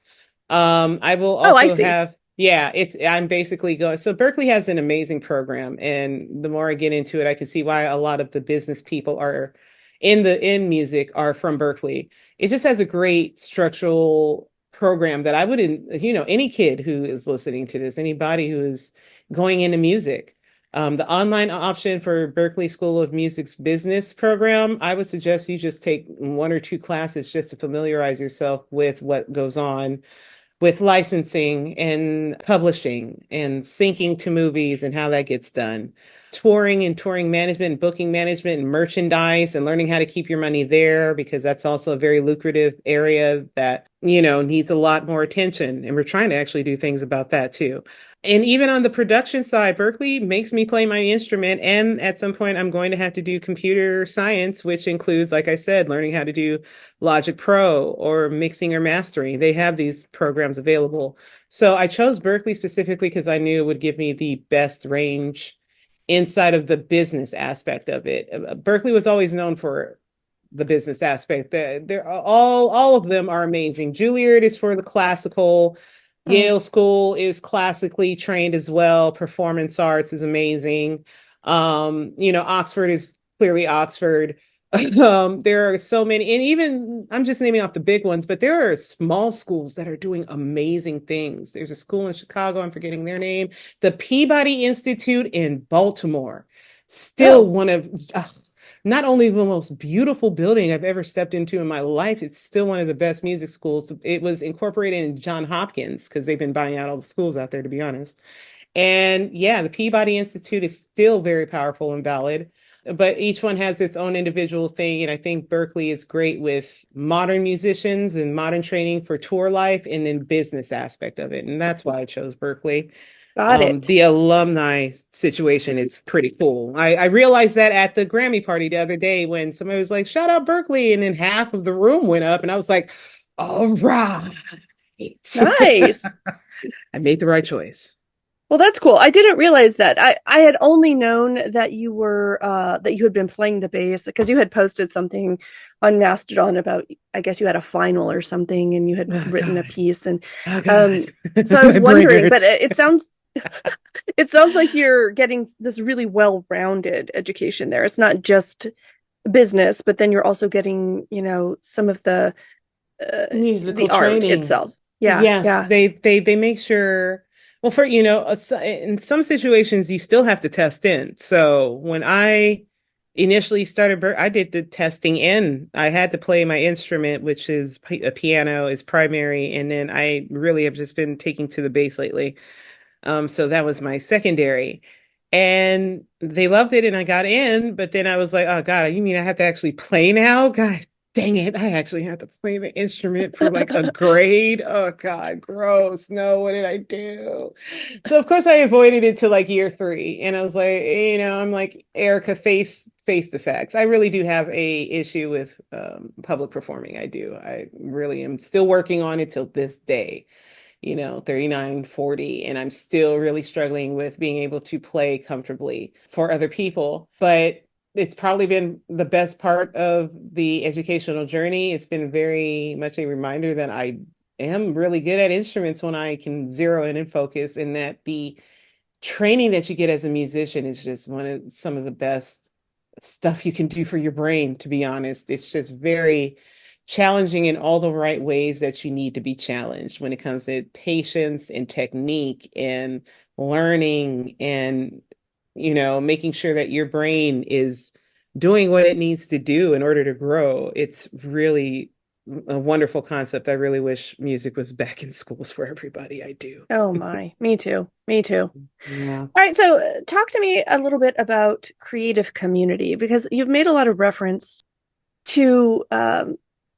I will Oh, I also see. have, yeah, I'm basically going. So Berkeley has an amazing program, and the more I get into it, I can see why a lot of the business people are in music are from Berkeley. It just has a great structural program that I wouldn't, you know, any kid who is listening to this, anybody who is going into music. The online option for Berkeley School of Music's business program, I would suggest you just take 1 or 2 classes just to familiarize yourself with what goes on with licensing and publishing and syncing to movies and how that gets done. Touring and touring management, booking management, and merchandise, and learning how to keep your money there because that's also a very lucrative area that, you know, needs a lot more attention. And we're trying to actually do things about that too. And even on the production side, Berkeley makes me play my instrument. And at some point, I'm going to have to do computer science, which includes, like I said, learning how to do Logic Pro or mixing or mastering. They have these programs available. So I chose Berkeley specifically because I knew it would give me the best range inside of the business aspect of it. Berkeley was always known for the business aspect. They're all of them are amazing. Juilliard is for the classical. Mm. Yale School is classically trained as well. Performance arts is amazing. Oxford is clearly Oxford. There are so many, and even I'm just naming off the big ones, but there are small schools that are doing amazing things. There's a school in Chicago, I'm forgetting their name, the Peabody Institute in Baltimore. Still Oh, one of not only the most beautiful building I've ever stepped into in my life, it's still one of the best music schools. It was incorporated in John Hopkins because they've been buying out all the schools out there, to be honest. And yeah, the Peabody Institute is still very powerful and valid, but each one has its own individual thing. And I think Berkeley is great with modern musicians and modern training for tour life and then business aspect of it. And that's why I chose Berkeley. got it. The alumni situation is pretty cool. I realized that at the Grammy party the other day when somebody was like, shout out Berkeley, and then half of the room went up, and I was like, all right. Nice. I made the right choice. Well, that's cool. I didn't realize that. I had only known that you had been playing the bass because you had posted something on Mastodon about, I guess you had a final or something and you had Oh written a God. piece. And Oh um God. so I was My brain wondering, but hurts. it sounds it sounds like you're getting this really well-rounded education there. It's not just business, but then you're also getting, some of uh, Musical the art training. itself. Yeah, Yes, yeah. they make sure. Well, in some situations you still have to test in. So when I initially started, I did the testing in. I had to play my instrument, which is a piano, is primary, and then I really have just been taking to the bass lately. So that was my secondary. And they loved it and I got in, but then I was like, oh God, you mean I have to actually play now? God dang it. I actually have to play the instrument for like a grade. Oh God, gross. No, what did I do? So of course I avoided it to like year three. And I was like, I'm like Ericka face defects. I really do have a issue with public performing. I do. I really am still working on it till this day, 39, 40, and I'm still really struggling with being able to play comfortably for other people. But it's probably been the best part of the educational journey. It's been very much a reminder that I am really good at instruments when I can zero in and focus, and that the training that you get as a musician is just some of the best stuff you can do for your brain, to be honest. It's just very challenging in all the right ways that you need to be challenged when it comes to patience and technique and learning and, making sure that your brain is doing what it needs to do in order to grow. It's really a wonderful concept. I really wish music was back in schools for everybody. I do. Oh my, me too. Me too. Yeah. All right, so talk to me a little bit about creative community because you've made a lot of reference to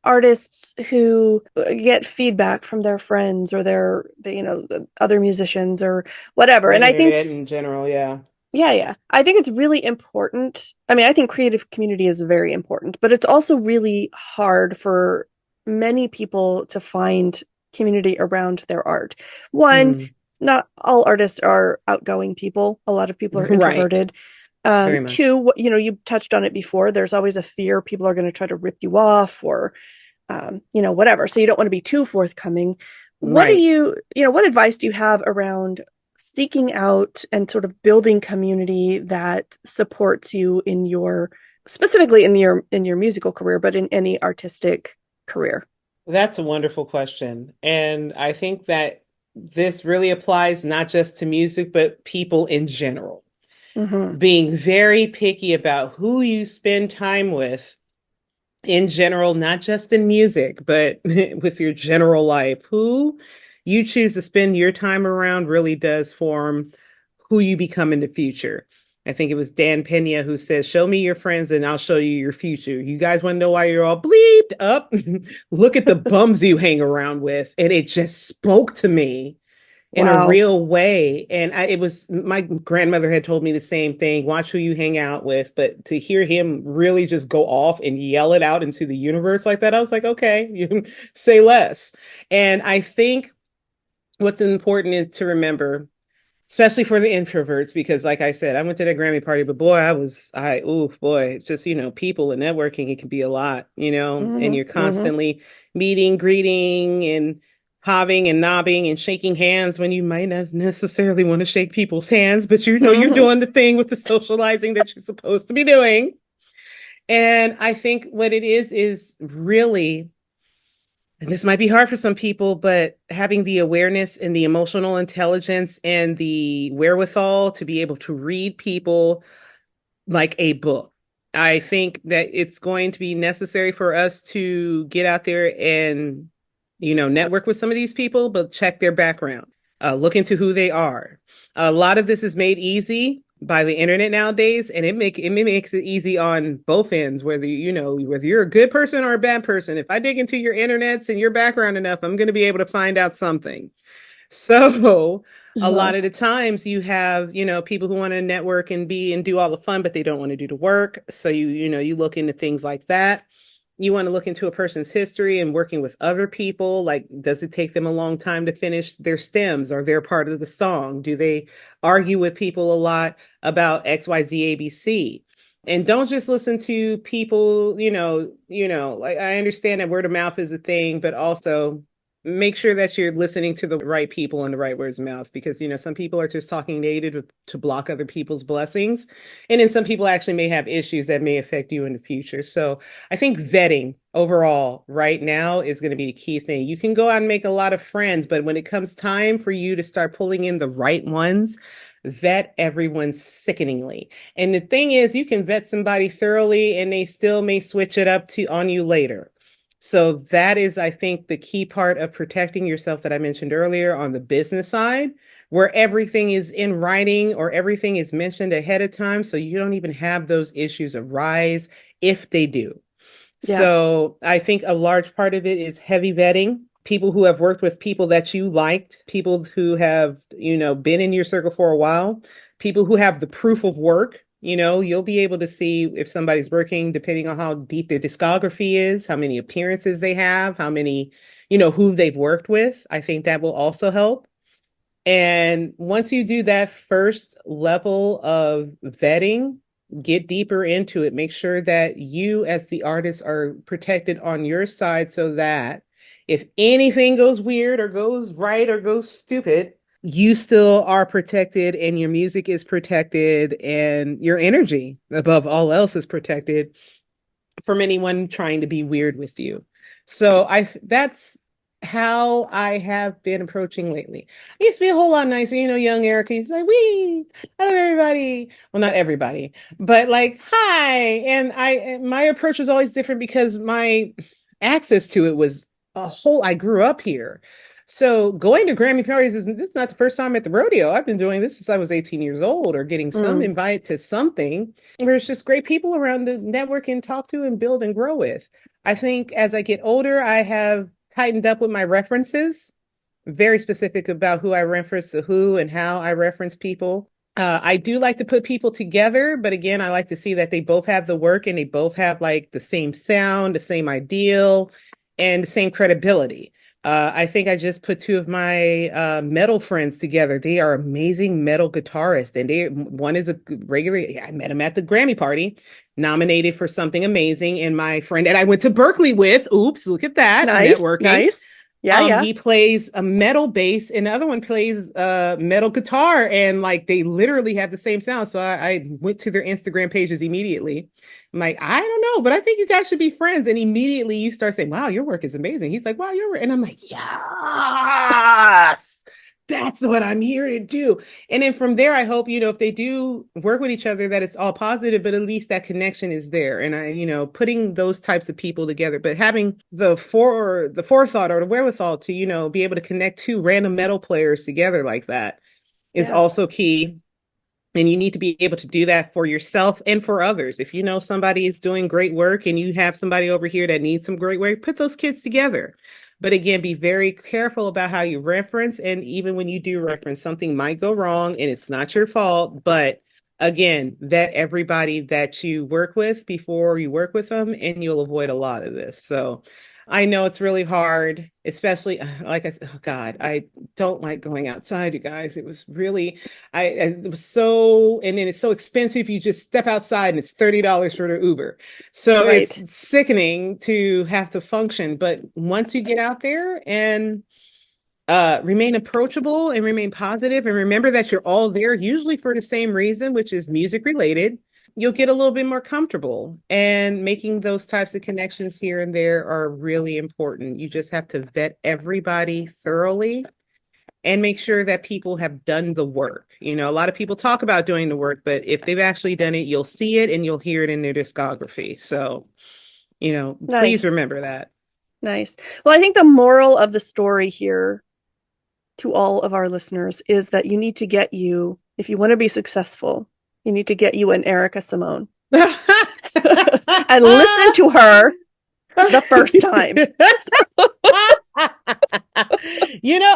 artists who get feedback from their friends or the other musicians or whatever. The And I think, internet in general, yeah. yeah, yeah, I think it's really important. I mean, I think creative community is very important, but it's also really hard for many people to find community around their art. One, Mm. not all artists are outgoing people. A lot of people are Right. introverted. Very much. Two, you touched on it before. There's always a fear people are going to try to rip you off or, whatever. So you don't want to be too forthcoming. Right. What advice do you have around seeking out and sort of building community that supports you specifically in your musical career, but in any artistic career? That's a wonderful question. And I think that this really applies not just to music, but people in general. Mm-hmm. Being very picky about who you spend time with in general, not just in music, but with your general life. Who you choose to spend your time around really does form who you become in the future. I think it was Dan Pena who says, show me your friends and I'll show you your future. You guys want to know why you're all bleeped up? Look at the bums you hang around with. And it just spoke to me in a Wow. real way. And it was my grandmother had told me the same thing, watch who you hang out with. But to hear him really just go off and yell it out into the universe like that, I was like, okay, you say less. And I think what's important is to remember especially for the introverts, because like I said, I went to the Grammy party, but boy, oh boy, it's just, people and networking, it can be a lot, and you're Hmm. constantly meeting, greeting, and hobbing and nobbing and shaking hands when you might not necessarily want to shake people's hands, but you're Hmm. doing the thing with the socializing that you're supposed to be doing. And I think what it is really, and this might be hard for some people, but having the awareness and the emotional intelligence and the wherewithal to be able to read people like a book. I think that it's going to be necessary for us to get out there and, network with some of these people, but check their background, look into who they are. A lot of this is made easy by the internet nowadays, and it makes it easy on both ends, whether you're a good person or a bad person. If I dig into your internets and your background enough, I'm going to be able to find out something. So a Uh-huh. lot of the times you have, people who want to network and be and do all the fun, but they don't want to do the work. So you look into things like that. You want to look into a person's history and working with other people. Like, does it take them a long time to finish their stems or their part of the song? Do they argue with people a lot about XYZ ABC? And don't just listen to people, like I understand that word of mouth is a thing, but also make sure that you're listening to the right people and the right words of mouth, because some people are just talking native to block other people's blessings, and then some people actually may have issues that may affect you in the future. So I think vetting overall right now is going to be the key thing. You can go out and make a lot of friends, but when it comes time for you to start pulling in the right ones, vet everyone sickeningly. And the thing is, you can vet somebody thoroughly and they still may switch it up to on you later. So that is, I think, the key part of protecting yourself that I mentioned earlier on the business side, where everything is in writing or everything is mentioned ahead of time. So you don't even have those issues arise if they do. Yeah. So I think a large part of it is heavy vetting, people who have worked with people that you liked, people who have, been in your circle for a while, people who have the proof of work. You'll be able to see if somebody's working depending on how deep their discography is, how many appearances they have, how many, who they've worked with. I think that will also help. And once you do that first level of vetting, get deeper into it. Make sure that you, as the artist, are protected on your side so that if anything goes weird or goes right or goes stupid, you still are protected and your music is protected and your energy, above all else, is protected from anyone trying to be weird with you. So that's how I have been approaching lately. I used to be a whole lot nicer, young Ericka. He's like, "Wee, I love everybody." Well, not everybody, but like, "Hi." And my approach was always different because my access to it was I grew up here. So going to Grammy parties this is not the first time at the rodeo. I've been doing this since I was 18 years old, or getting some Mm. invite to something. There's just great people around to network and talk to and build and grow with. I think as I get older, I have tightened up with my references, very specific about who I reference to who and how I reference people. I do like to put people together, but again, I like to see that they both have the work and they both have like the same sound, the same ideal, and the same credibility. I think I just put two of my metal friends together. They are amazing metal guitarists, and one is a regular. I met him at the Grammy party, nominated for something amazing. And my friend that I went to Berkeley with, oops, look at that, Nice, networking. nice. Yeah, yeah. He plays a metal bass, and the other one plays metal guitar, and like they literally have the same sound. So I went to their Instagram pages immediately. I'm like, I don't know, but I think you guys should be friends. And immediately you start saying, "Wow, your work is amazing." He's like, "Wow, your work," and I'm like, "Yes, that's what I'm here to do." And then from there, I hope, if they do work with each other, that it's all positive, but at least that connection is there. And putting those types of people together, but having the forethought or the wherewithal to, be able to connect two random metal players together like that is Yeah. also key. And you need to be able to do that for yourself and for others. If you know somebody is doing great work and you have somebody over here that needs some great work, put those kids together. But again, be very careful about how you reference. And even when you do reference, something might go wrong and it's not your fault. But again, vet everybody that you work with before you work with them, and you'll avoid a lot of this. So I know it's really hard, especially like I said, oh God, I don't like going outside, you guys. It was really, it was so, and then it's so expensive. You just step outside and it's $30 for the Uber. So it's Right. sickening to have to function. But once you get out there and remain approachable and remain positive and remember that you're all there usually for the same reason, which is music related, you'll get a little bit more comfortable. And making those types of connections here and there are really important. You just have to vet everybody thoroughly and make sure that people have done the work. You know, a lot of people talk about doing the work, but if they've actually done it, you'll see it and you'll hear it in their discography. So, please Nice. remember that. Nice. Well, I think the moral of the story here to all of our listeners is that you need to get you, if you want to be successful, you need to get you an Ericka Simone and listen to her the first time.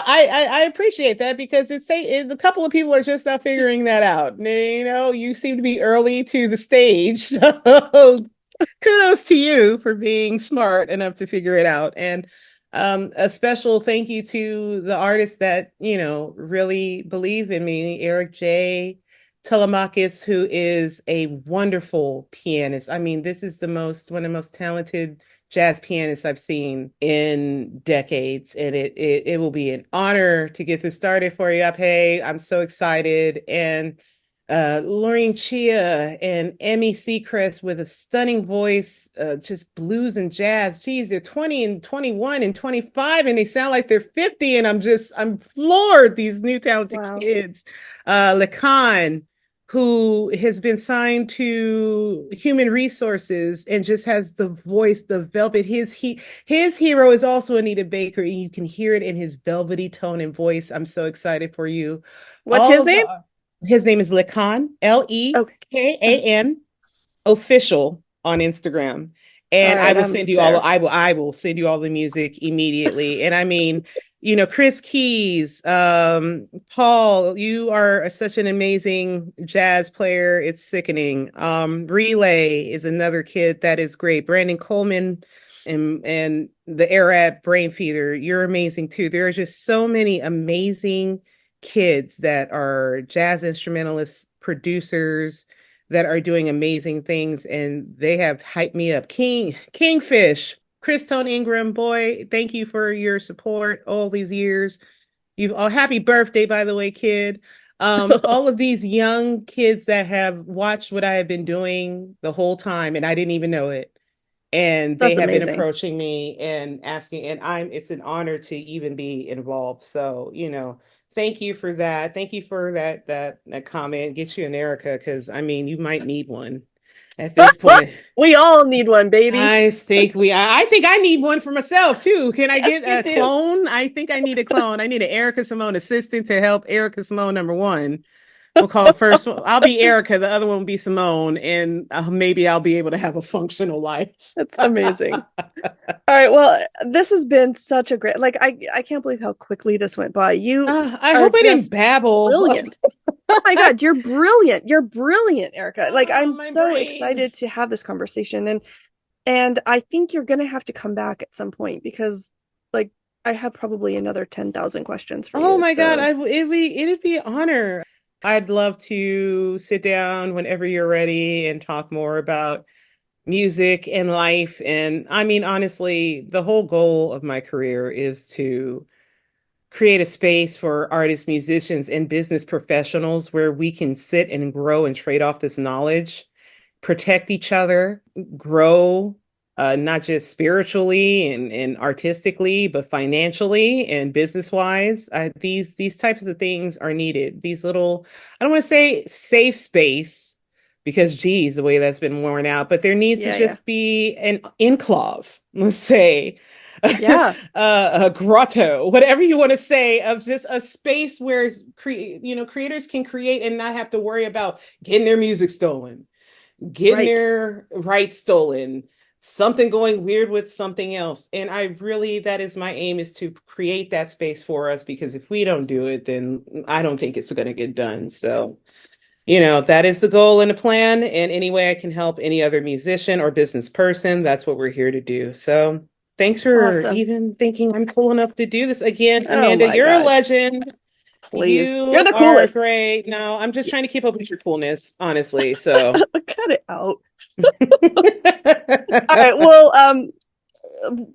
I appreciate that because it's a couple of people are just not figuring that out. You seem to be early to the stage, so kudos to you for being smart enough to figure it out. And a special thank you to the artists that really believe in me, Eric J. Telemakis, who is a wonderful pianist. I mean, this is the most one of the most talented jazz pianists I've seen in decades. And it will be an honor to get this started for you up. Hey, I'm so excited. And Lorraine Chia and Emmy Seacrest with a stunning voice, just blues and jazz. Geez, they're 20 and 21 and 25 and they sound like they're 50. And I'm floored, these new talented Wow. kids. Lacan, who has been signed to Human Resources and just has the voice, the velvet. His hero is also Anita Baker, and you can hear it in his velvety tone and voice. I'm so excited for you. What's All his of name? his name is Lekan, Okay. Lekan official on Instagram. All And I right. will I'm send you all there. I will send you all the music immediately. And I mean, Chris Keys, Paul, you are such an amazing jazz player. It's sickening. Relay is another kid that is great. Brandon Coleman and the Arab Brain Feeder, you're amazing too. There are just so many amazing kids that are jazz instrumentalists, producers that are doing amazing things, and they have hyped me up. Kingfish, Chris Tone Ingram, boy, thank you for your support all these years. Happy birthday, by the way, kid. All of these young kids that have watched what I have been doing the whole time, and I didn't even know it. And they That's have been amazing. approaching me and asking, and it's an honor to even be involved. So, thank you for that. Thank you for that comment. Get you an Erica, because I mean, you might need one at this point. We all need one, baby. I think I need one for myself too. Can I Yes, get you a do. clone? I think I need a clone. I need an Ericka Simone assistant to help Ericka Simone number one. We'll call first. I'll be Erica. The other one will be Simone, and maybe I'll be able to have a functional life. That's amazing. All right. Well, this has been such a great, like, I can't believe how quickly this went by. You I are hope I didn't just babble. brilliant. Oh my God, you're brilliant. You're brilliant, Ericka. Like, Oh, I'm my so brain. excited to have this conversation. And I think you're gonna have to come back at some point because like I have probably another 10,000 questions for Oh you. my God, So it'd be an honor. I'd love to sit down whenever you're ready and talk more about music and life. And I mean, honestly, the whole goal of my career is to create a space for artists, musicians, and business professionals where we can sit and grow and trade off this knowledge, protect each other, grow, not just spiritually and artistically, but financially and business wise. These types of things are needed. These little, I don't want to say safe space because, geez, the way that's been worn out, but there needs to yeah, yeah. just be an enclave, let's say. Yeah, A grotto, whatever you want to say, of just a space where creators can create and not have to worry about getting their music stolen, getting right. their rights stolen, something going weird with something else. And that is my aim, is to create that space for us, because if we don't do it, then I don't think it's going to get done. So, that is the goal and the plan. And any way I can help any other musician or business person, that's what we're here to do. So, Thanks for Awesome. even thinking I'm cool enough to do this again. Oh Amanda, my you're a gosh. legend. Please. You're You the are coolest. great. No, I'm just trying to keep up with your coolness, honestly. So, Cut it out. All right. Well,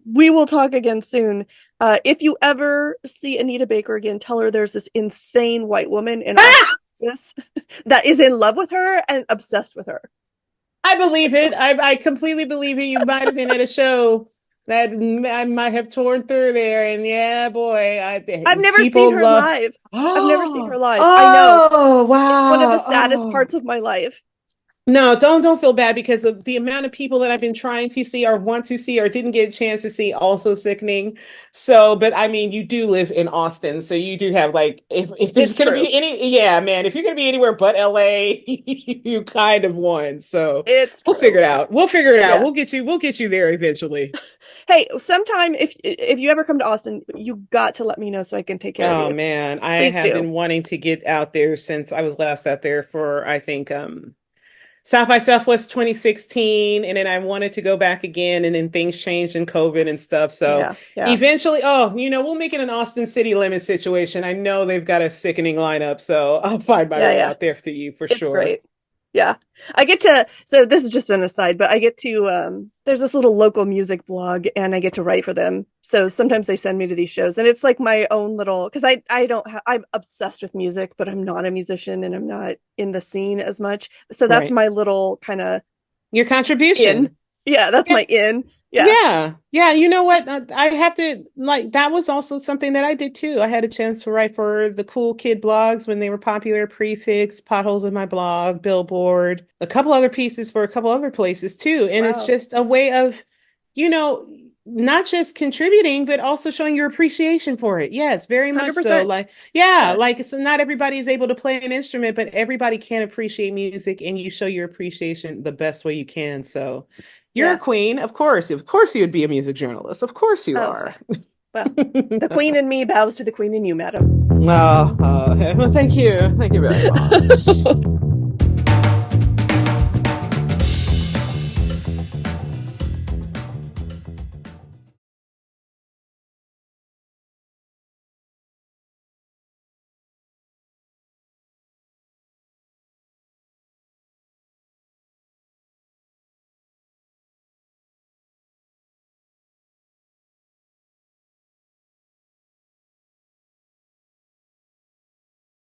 we will talk again soon. If you ever see Anita Baker again, tell her there's this insane white woman in Austin, Ah! Texas, that is in love with her and obsessed with her. I believe it. I completely believe it. You might have been at a show that I might have torn through there, and yeah, boy, I've never seen people her love. live. I've never seen her Oh, live. I know. oh, It's one of the wow. saddest Oh. parts of my life. No, don't feel bad because of the amount of people that I've been trying to see or want to see or didn't get a chance to see also sickening. So, but I mean, you do live in Austin, so you do have like if there's It's gonna true. be any, yeah, man, if you're gonna be anywhere but LA, you kind of won. So It's we'll figure true. it out. We'll figure it out. Yeah. We'll get you there eventually. Hey, sometime if you ever come to Austin, you got to let me know so I can take care of Oh you. man, I Please have do. been wanting to get out there since I was last out there for I think South by Southwest 2016, and then I wanted to go back again, and then things changed in COVID and stuff. So Yeah. Yeah. eventually, oh, we'll make it an Austin City Limit situation. I know they've got a sickening lineup, so I'll find my Yeah. way Yeah. out there to you for It's sure. great. Yeah. I get to, so this is just an aside, but I get to, there's this little local music blog and I get to write for them. So sometimes they send me to these shows and it's like my own little, cause I don't have, I'm obsessed with music, but I'm not a musician and I'm not in the scene as much. So that's Right. my little kind of Your in. contribution. Yeah. That's Yeah, my in. Yeah. yeah, yeah. You know what? I have to like that was also something that I did too. I had a chance to write for the cool kid blogs when they were popular, Prefix, Potholes in My Blog, Billboard, a couple other pieces for a couple other places too. And it's Wow. just a way of, you know, not just contributing, but also showing your appreciation for it. Yes, very much so. 100%. Like, yeah, Yeah. like so not everybody is able to play an instrument, but everybody can appreciate music and you show your appreciation the best way you can. So you're a Yeah. queen, of course. Of course, you would be a music journalist. Of course, you Oh, are. well. Well, the queen in me bows to the queen in you, madam. Oh, well, thank you. Thank you very much.